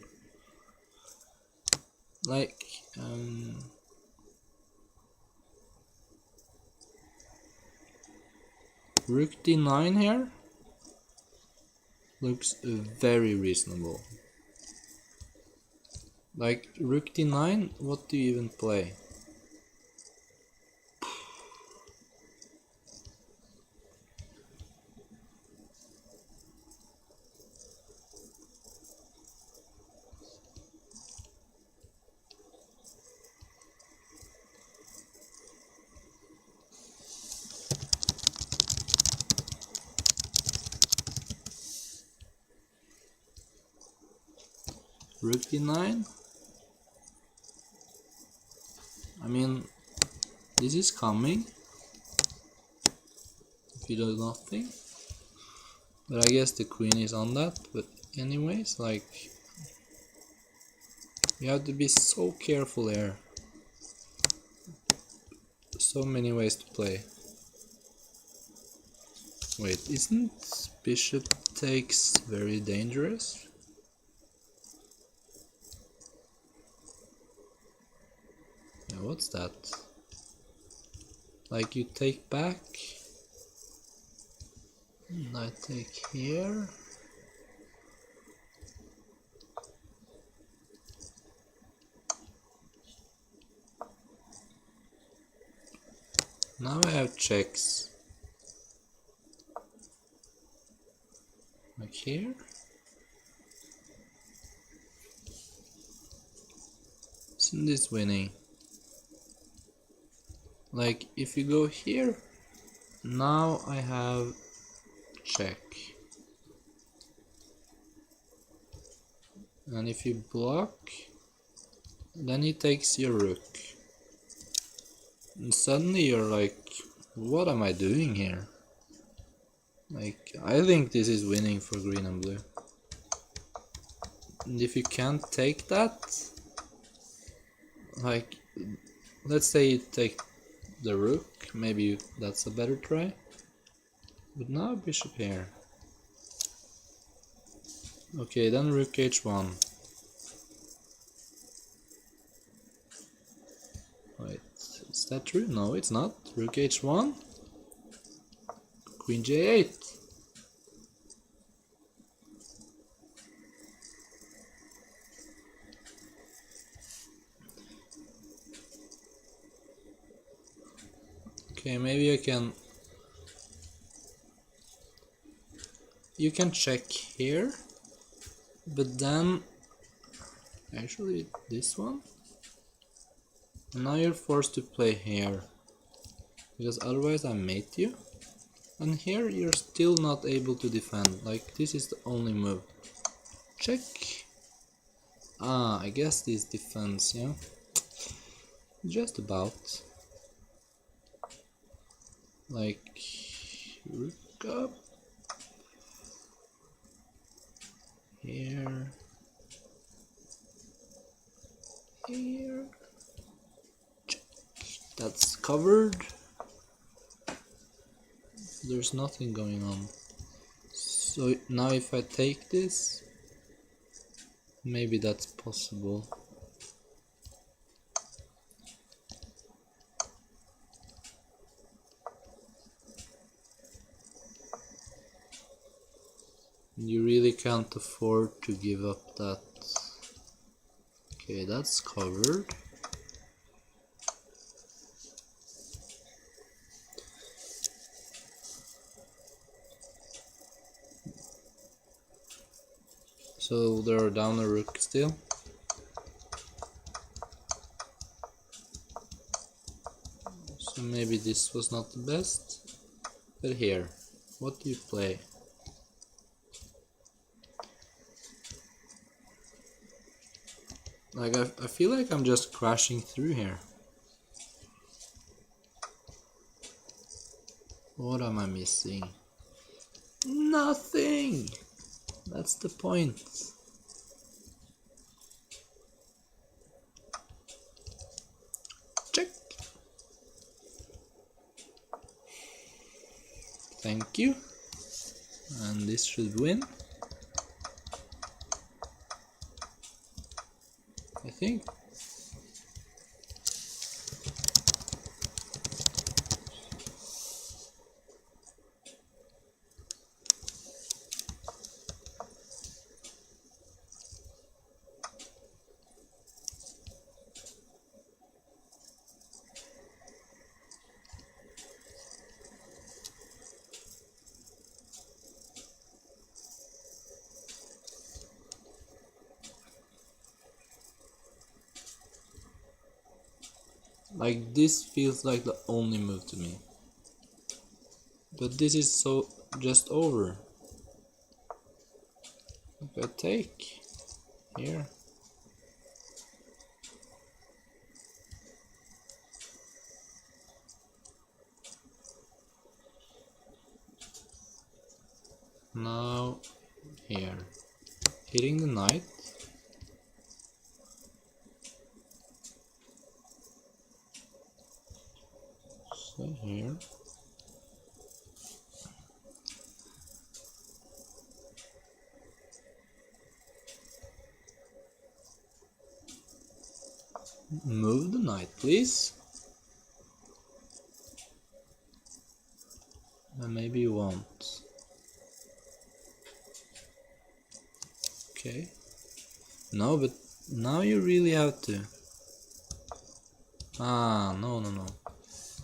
Like, rook d9 here looks very reasonable. Like, rook d9, what do you even play? Rook d9? I mean, this is coming if you do nothing. But I guess the queen is on that. But anyways, like, you have to be so careful here. So many ways to play. Wait, isn't bishop takes very dangerous? Yeah, what's that? Like you take back, and I take here. Now I have checks. Like here. Isn't this winning? Like if you go here, now I have check. And if you block, then he takes your rook. And suddenly you're like, what am I doing here? Like, I think this is winning for green and blue. And if you can't take that, like, let's say you take the rook, maybe that's a better try. But now bishop here. Okay, then rook h1. Wait, is that true? No, it's not. Rook h1. Queen j8. Okay, maybe I can... You can check here, but then... Actually, this one? And now you're forced to play here, because otherwise I mate you. And here you're still not able to defend, like this is the only move. Check. Ah, I guess this defends, yeah. Just about. Like, rook up. Here. Here. Check. That's covered. There's nothing going on. So now if I take this, maybe that's possible. You really can't afford to give up that. Okay, that's covered. So there are down a rook still. So maybe this was not the best. But here, what do you play? Like I feel like I'm just crashing through here. What am I missing? Nothing! That's the point. Check. Thank you. And this should win. I think. Like this feels like the only move to me. But this is so just over. If I take here. Now here. Hitting the knight. So here. Move the knight, please. And maybe you won't. Okay. No, but now you really have to. Ah, no.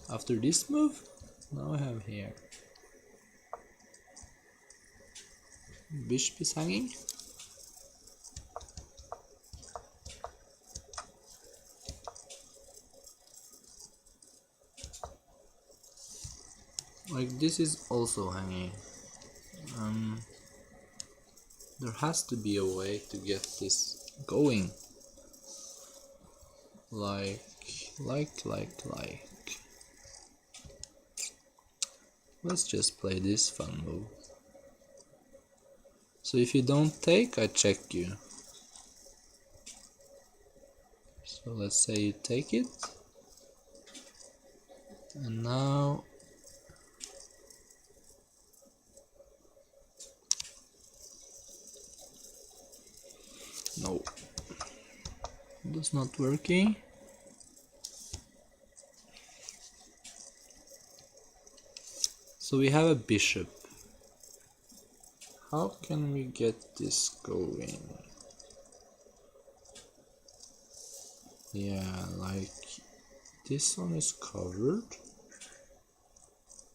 After this move, now I have here. Bishop is hanging. Like this is also hanging. There has to be a way to get this going. Like. Let's just play this fun move. So if you don't take, I check you. So let's say you take it. And now no, that's not working. So we have a bishop. How can we get this going? Yeah, like this one is covered.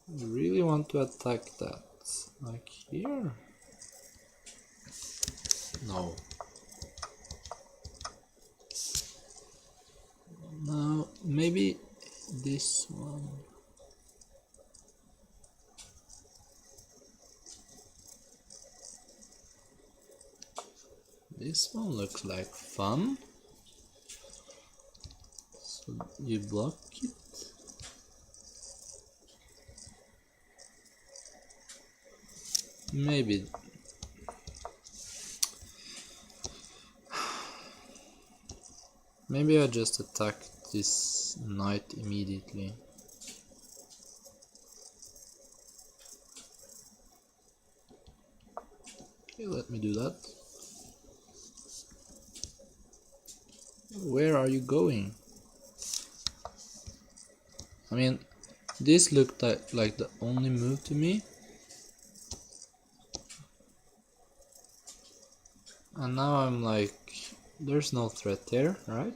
We really want to attack that. Like here? No. Now maybe this one. This one looks like fun. So you block it. Maybe. Maybe I just attack this knight immediately. Okay, let me do that. Where are you going? I mean, this looked like the only move to me. And now I'm like, there's no threat there, right?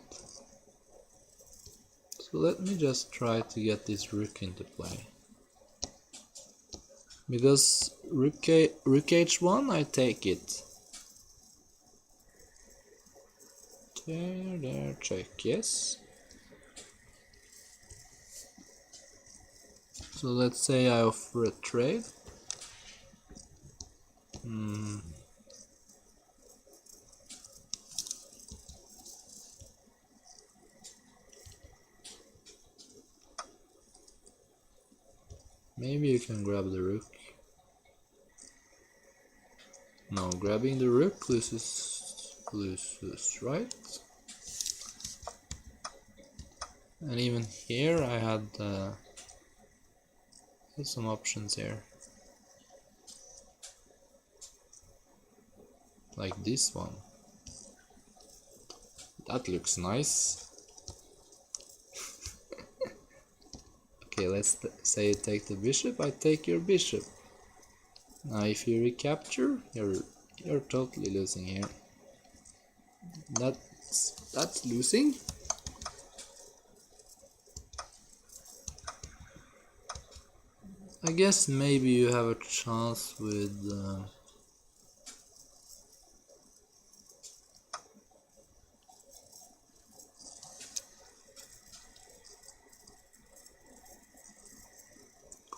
So let me just try to get this rook into play. Because rook h1, I take it. There, check, yes. So let's say I offer a trade. Maybe you can grab the rook. No, grabbing the rook loses, right? And even here I had some options here. Like this one. That looks nice. Okay, let's say you take the bishop, I take your bishop. Now if you recapture, you're totally losing here. That's losing. I guess maybe you have a chance with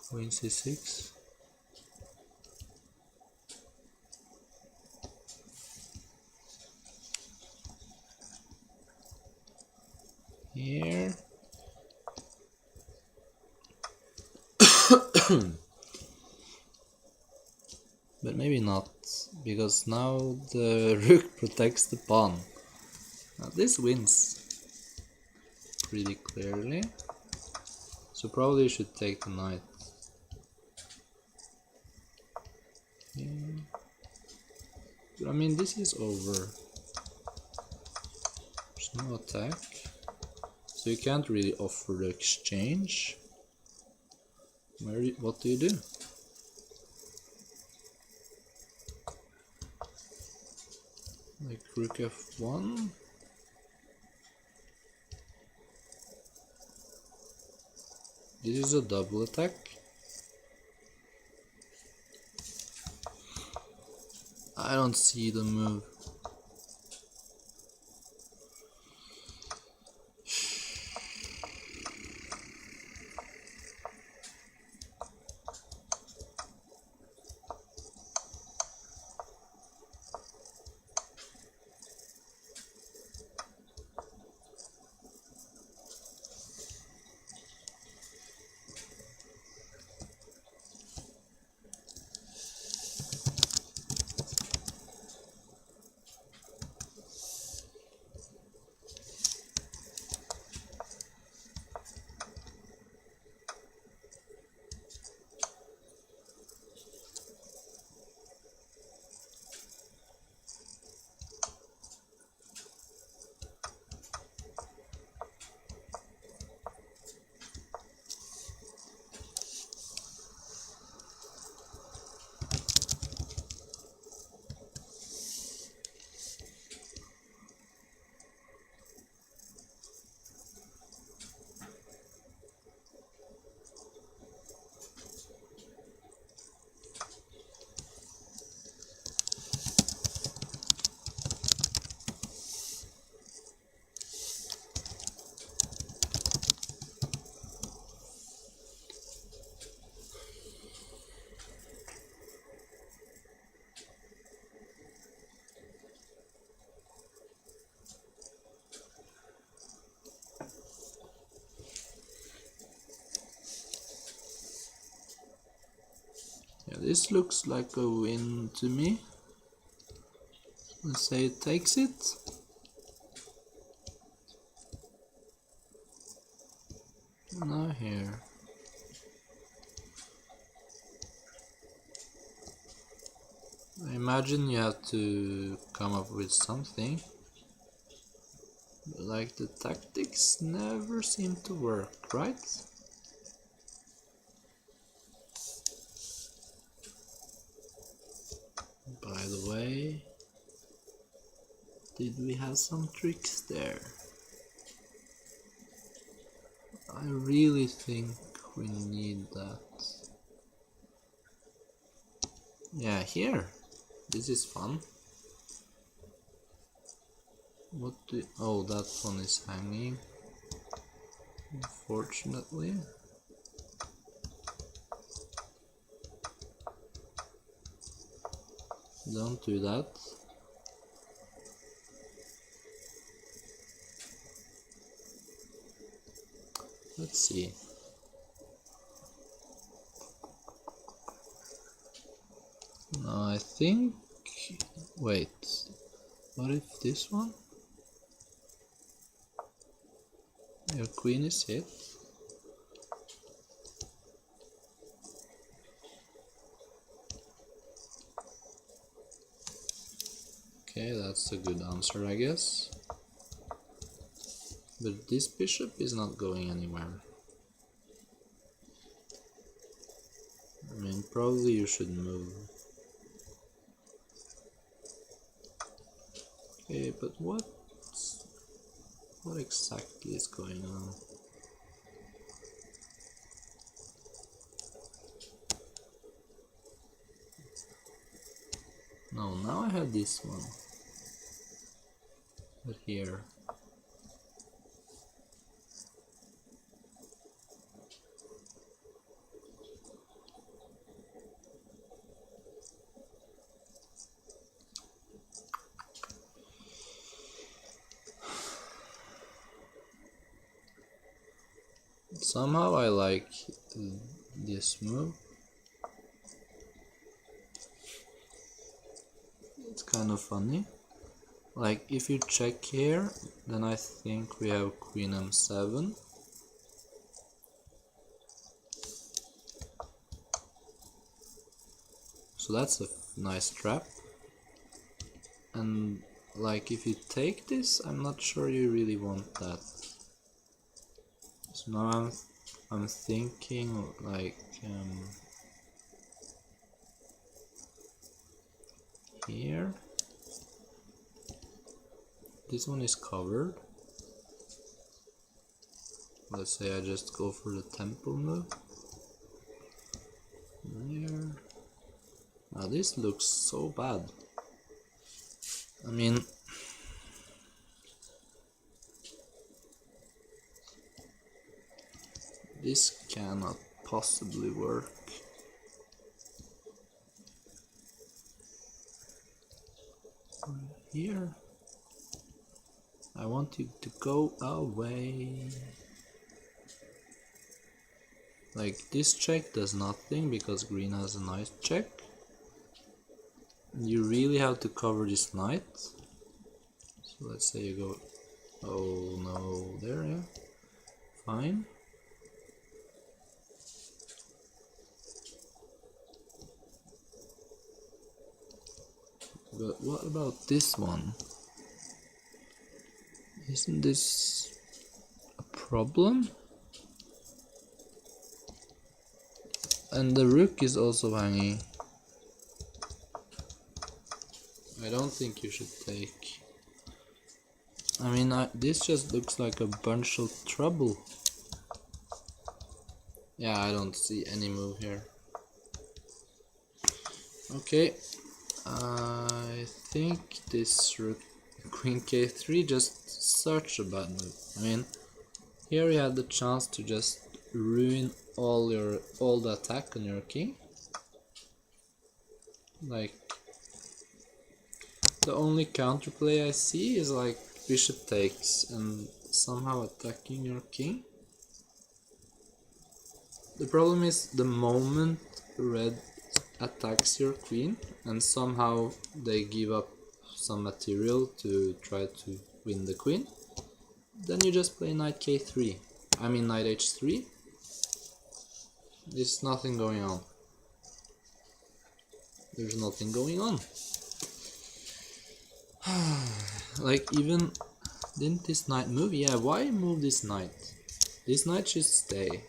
queen c6. Here. But maybe not, because now the rook protects the pawn. Now this wins pretty clearly. So probably you should take the knight. Yeah. But I mean, this is over. There's no attack. So you can't really offer the exchange. What do you do? Like rook f1. This is a double attack. I don't see the move. this looks like a win to me. Let's say it takes it. Now here. I imagine you have to come up with something. But like the tactics never seem to work, right? By the way, did we have some tricks there? I really think we need that. Yeah, here. This is fun. What do... Oh, that one is hanging. Unfortunately. Don't do that. Let's see. No, I think... Wait. What if this one? Your queen is hit. Okay, that's a good answer, I guess. But this bishop is not going anywhere. I mean, probably you should move. Okay, but what exactly is going on? No, now I have this one. But here. Somehow I like this move. It's kind of funny. Like if you check here, then I think we have queen m7. So that's a nice trap. And like if you take this, I'm not sure you really want that. So now I'm thinking like here. This one is covered. Let's say I just go for the temple move. There. Now this looks so bad. I mean, this cannot possibly work. Here. I want you to go away. Like this check does nothing because green has a nice check. You really have to cover this knight. So let's say you go, oh no, there, yeah, fine. But what about this one? Isn't this a problem? And the rook is also hanging. I don't think you should take. I mean, this just looks like a bunch of trouble. Yeah, I don't see any move here. Okay, I think this rook queen k3 just such a bad move. I mean, here you had the chance to just ruin all the attack on your king. Like the only counterplay I see is like bishop takes and somehow attacking your king. The problem is the moment red attacks your queen and somehow they give up some material to try to win the queen, then you just play knight k3. I mean knight h3. There's nothing going on. There's nothing going on. Like, even didn't this knight move? Yeah, why move this knight? This knight should stay.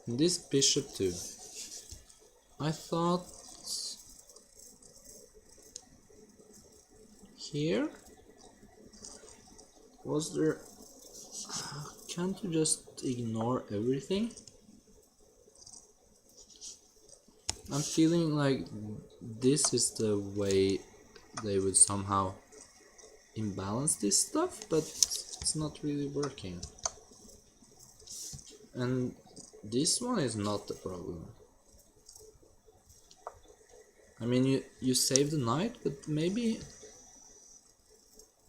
And this bishop too. I thought here was there. Can't you just ignore everything? I'm feeling like this is the way they would somehow imbalance this stuff, but it's not really working. And this one is not the problem. I mean, you save the knight, but maybe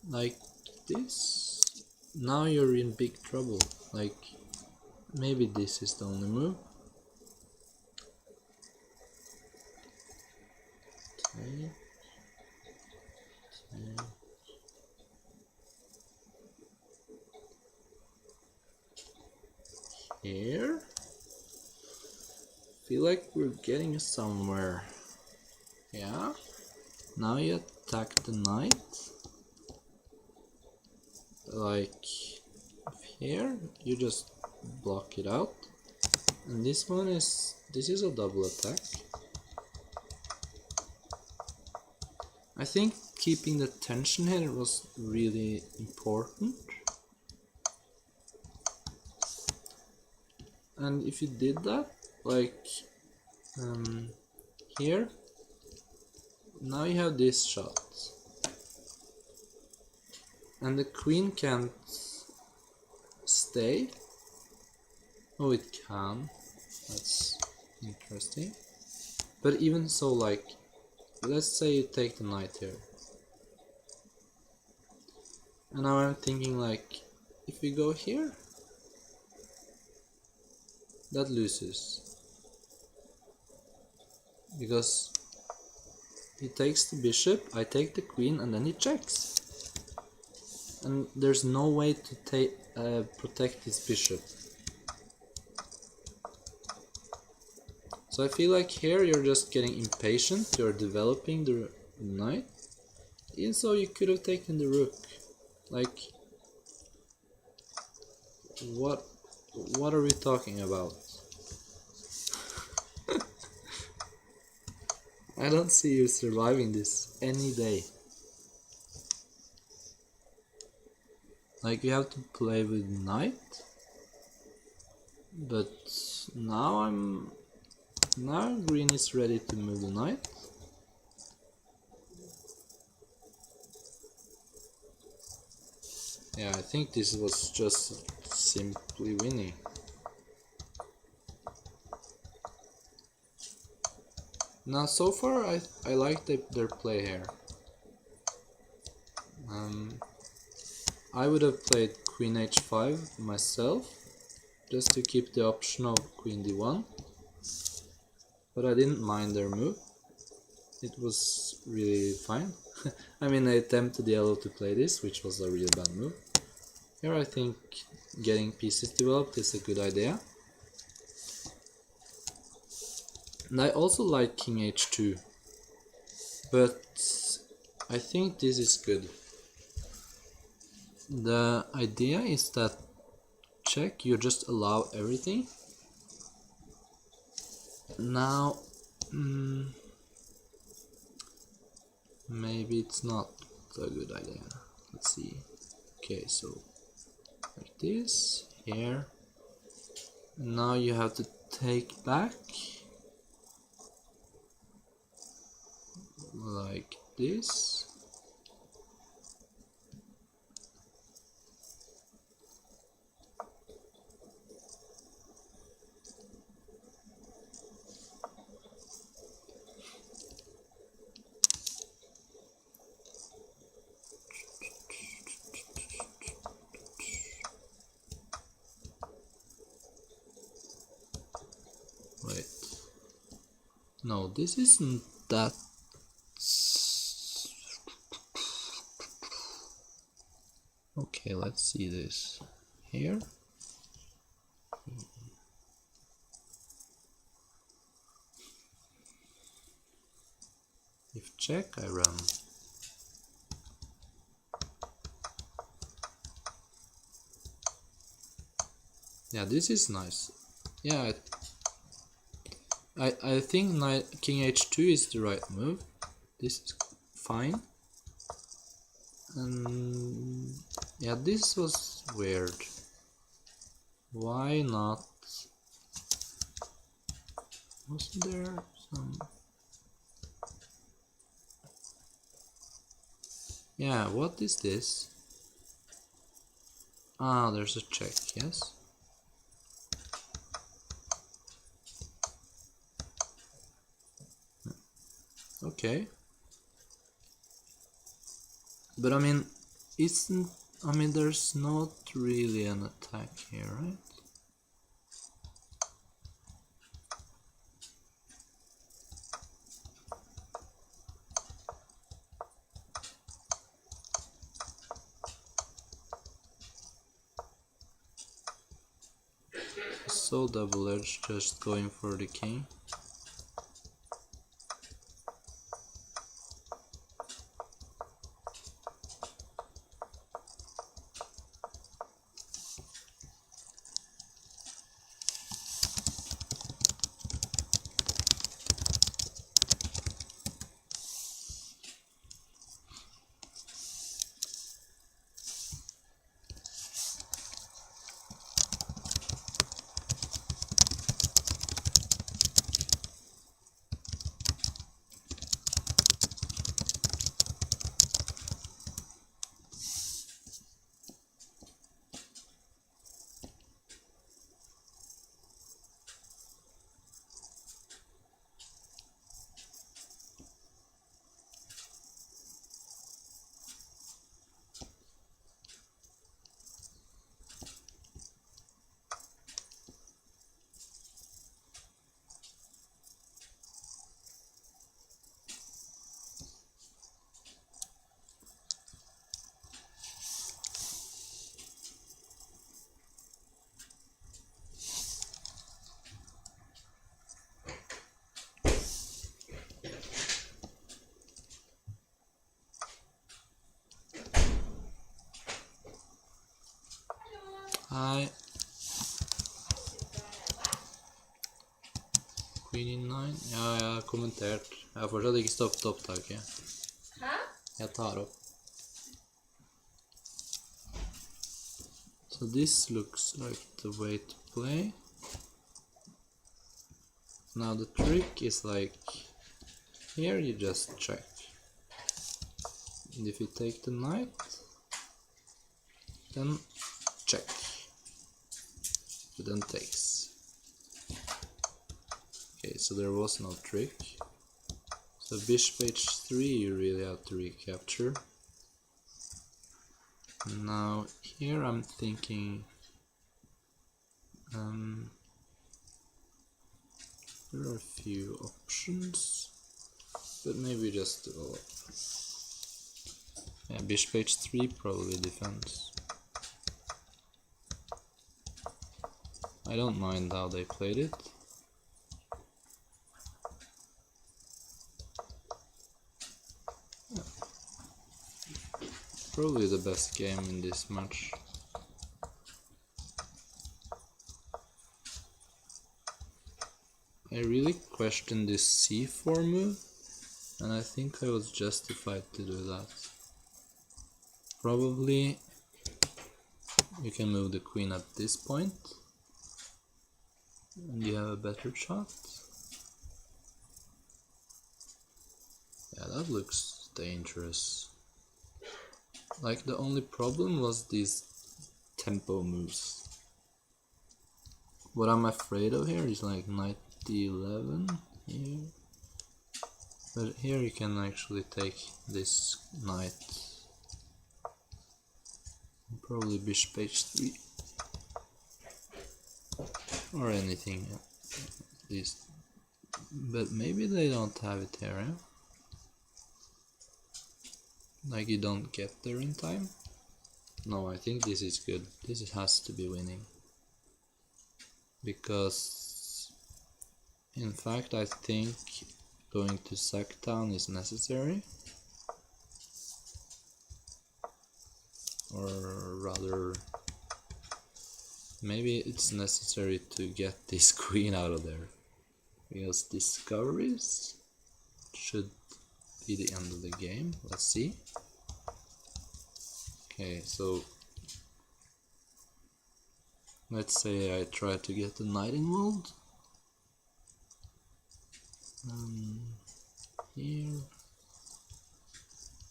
like this. Now you're in big trouble. Like, maybe this is the only move. Okay. Here. Feel like we're getting somewhere. Yeah. Now you attack the knight. Like here, you just block it out. And this is a double attack. I think keeping the tension here was really important. And if you did that, like here, now you have this shot. And the queen can't stay. Oh, it can. That's interesting. But even so, like, let's say you take the knight here. And now I'm thinking, like, if we go here, that loses. Because he takes the bishop, I take the queen, and then he checks. And there's no way to protect his bishop. So I feel like here you're just getting impatient, you're developing the knight. Even so, you could have taken the rook. Like, what are we talking about? I don't see you surviving this any day. Like, you have to play with knight. But now green is ready to move the knight. Yeah, I think this was just simply winning. Now, so far, I like their play here. I would have played queen h5 myself, just to keep the option of queen d1. But I didn't mind their move. It was really fine. I mean, I tempted yellow to play this, which was a real bad move. Here I think getting pieces developed is a good idea. And I also like king h2. But I think this is good. The idea is that check, you just allow everything. Now, maybe it's not a good idea. Let's see. Okay, so like this, here. Now you have to take back. Like this. Wait. No, this isn't that. Okay, let's see this here. If check, I run. Yeah, this is nice. Yeah, I think king h2 is the right move. This is fine. And yeah, this was weird. Why not? Wasn't there some? Yeah, what is this? Ah, there's a check, yes. Okay. But I mean, there's not really an attack here, right? So double-edged, just going for the king. Hi. Queen in 9. Ja, jeg har kommentert. Jeg har fortsatt ikke stoppet opptaket. Hæ? Jeg tar opp. So this looks like the way to play. Now the trick is like, here you just check. And if you take the knight, then check. It then takes. Okay, so there was no trick. So bishop h3 you really have to recapture. Now here I'm thinking there are a few options, but maybe just develop. Yeah, bishop h3 probably defends. I don't mind how they played it. Yeah. Probably the best game in this match. I really questioned this c4 move, and I think I was justified to do that. Probably you can move the queen at this point, and you have a better shot. Yeah, that looks dangerous. Like, the only problem was these tempo moves. What I'm afraid of here is like knight d11 here. But here you can actually take this knight. Probably bishop h3. Or anything, at least But maybe they don't have it here, eh? Like you don't get there in time? No, I think this is good. This has to be winning. Because in fact I think going to Sacktown is necessary. Or rather, maybe it's necessary to get this queen out of there. Because discoveries should be the end of the game. Let's see. Okay, so let's say I try to get the knight involved. Here.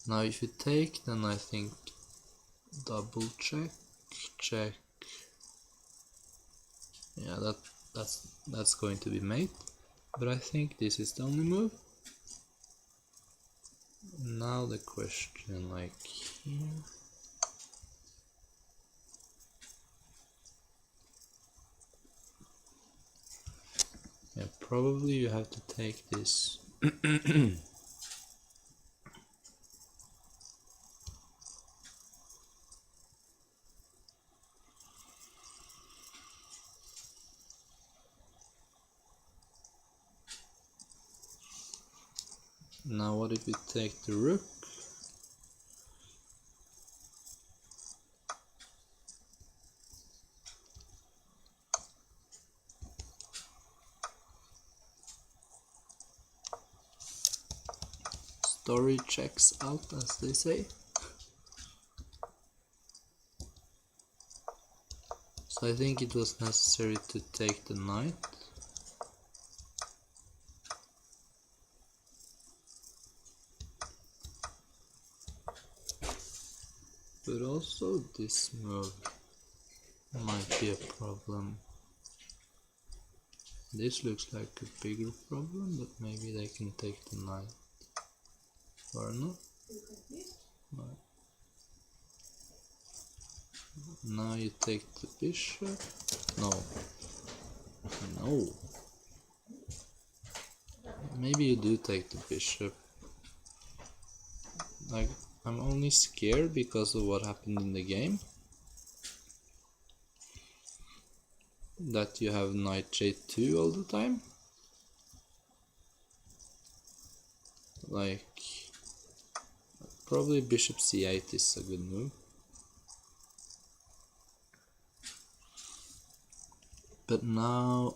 Now if you take, then I think double check. Yeah, that's going to be mate. But I think this is the only move. Now the question, like here. Yeah, probably you have to take this. Now what if you take the rook? Story checks out, as they say. So I think it was necessary to take the knight. But also this move might be a problem. This looks like a bigger problem, but maybe they can take the knight. Or not? No. Now you take the bishop. No. No. Maybe you do take the bishop. Like, I'm only scared because of what happened in the game. That you have knight j2 all the time. Like, probably bishop c8 is a good move. But now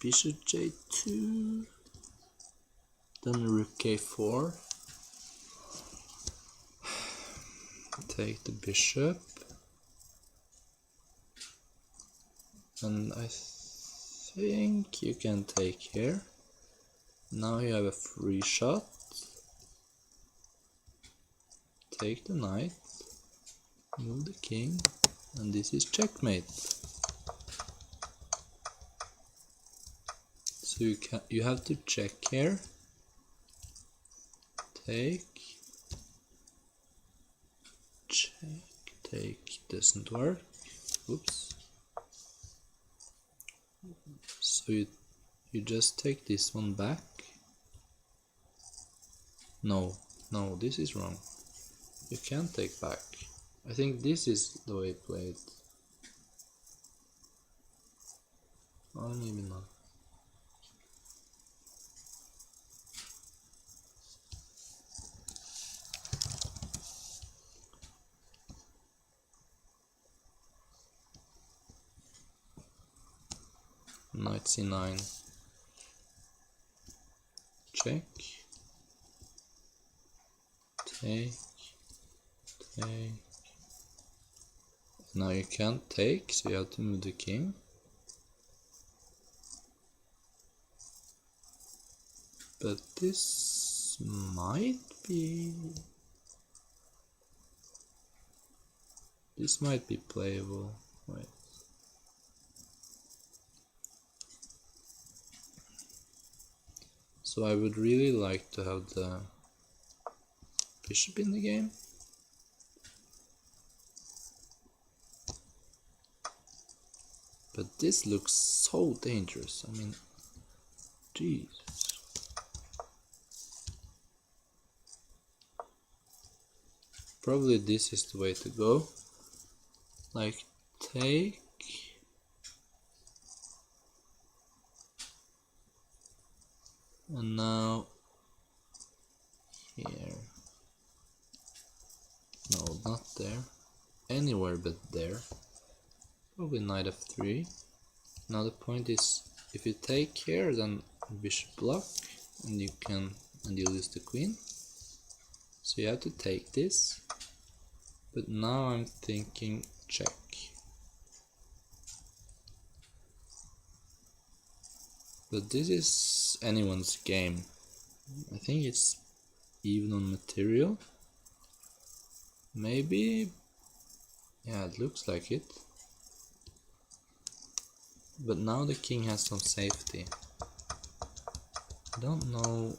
bishop j2, then rook k4. Take the bishop. And I think you can take here. Now you have a free shot. Take the knight, move the king, and this is checkmate. So you have to check here. Take, check, take doesn't work. Oops. So you just take this one back. No, this is wrong. You can't take back. I think this is the way played. Or maybe not. Knight c9. Check. Take. Now you can't take, so you have to move the king. But this might be playable. Wait. So I would really like to have the bishop in the game. But this looks so dangerous. I mean, Jeez. Probably this is the way to go. Like, take. And now here. No, not there. Anywhere but there. Probably knight f3. Now the point is, if you take here, then bishop block, and you lose the queen. So you have to take this. But now I'm thinking check. But this is anyone's game. I think it's even on material. Maybe. Yeah, it looks like it. But now the king has some safety. I don't know.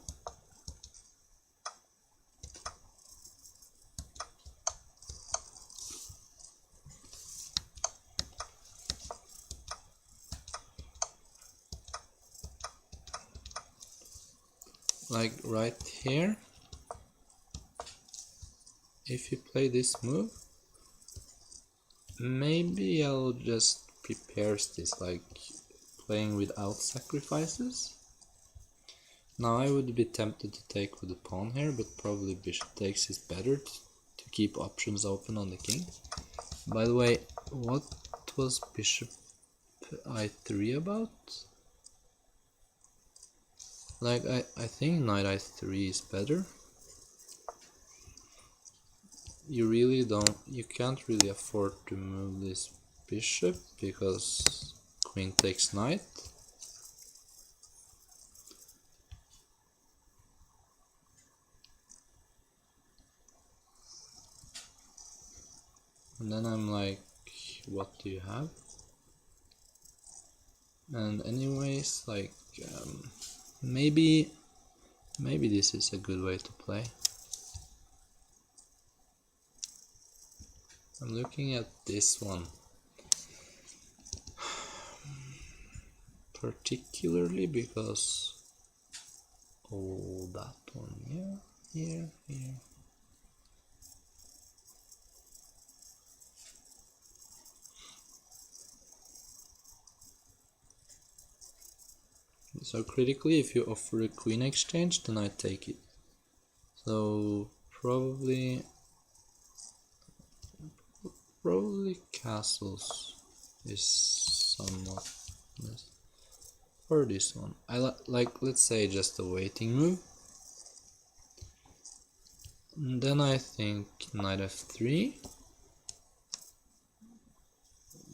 Like right here, if you play this move, maybe I'll just prepare this, like playing without sacrifices. Now I would be tempted to take with the pawn here, but probably bishop takes is better to keep options open on the king. By the way, what was bishop I3 about? Like, I think knight I3 is better. You can't really afford to move this bishop because queen takes knight. And then I'm like, what do you have? And anyways, like, maybe this is a good way to play. I'm looking at this one particularly because that one, yeah, here. So critically, if you offer a queen exchange, then I take it. So probably castles is somewhat this, or this one. I like, let's say, just a waiting move. And then I think knight f3,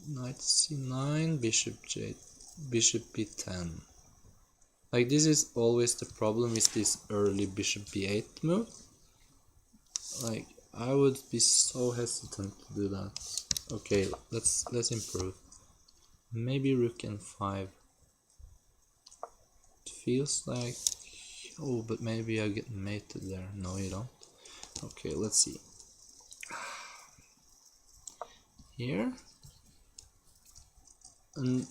knight c9, bishop b10. Like, this is always the problem with this early bishop b8 move. Like, I would be so hesitant to do that. Okay, let's improve. Maybe rook n5. It feels like, oh, but maybe I get mated there. No, you don't. Okay, let's see. Here, and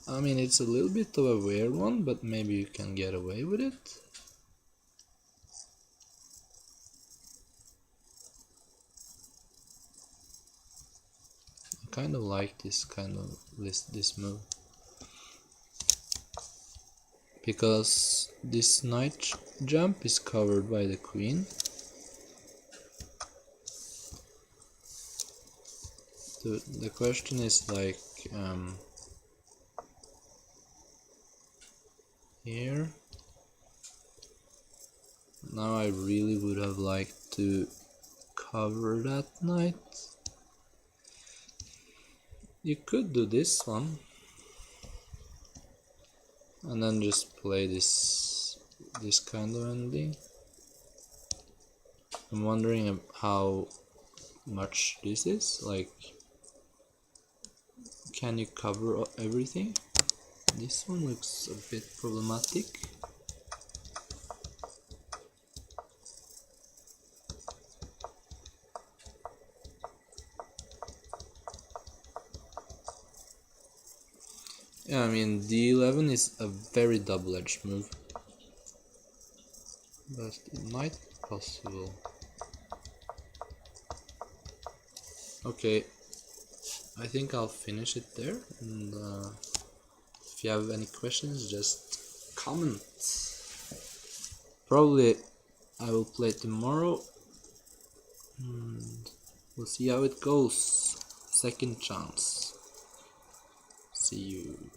I mean, it's a little bit of a weird one, but maybe you can get away with it. I kind of like this move, because this knight jump is covered by the queen. The question is, like, here. Now I really would have liked to cover that knight. You could do this one and then just play this kind of ending. I'm wondering how much this is, like, can you cover everything? This one looks a bit problematic. Yeah, I mean d11 is a very double-edged move, but it might be possible. Okay, I think I'll finish it there, and if you have any questions, just comment. Probably I will play tomorrow, and we'll see how it goes. Second chance. See you.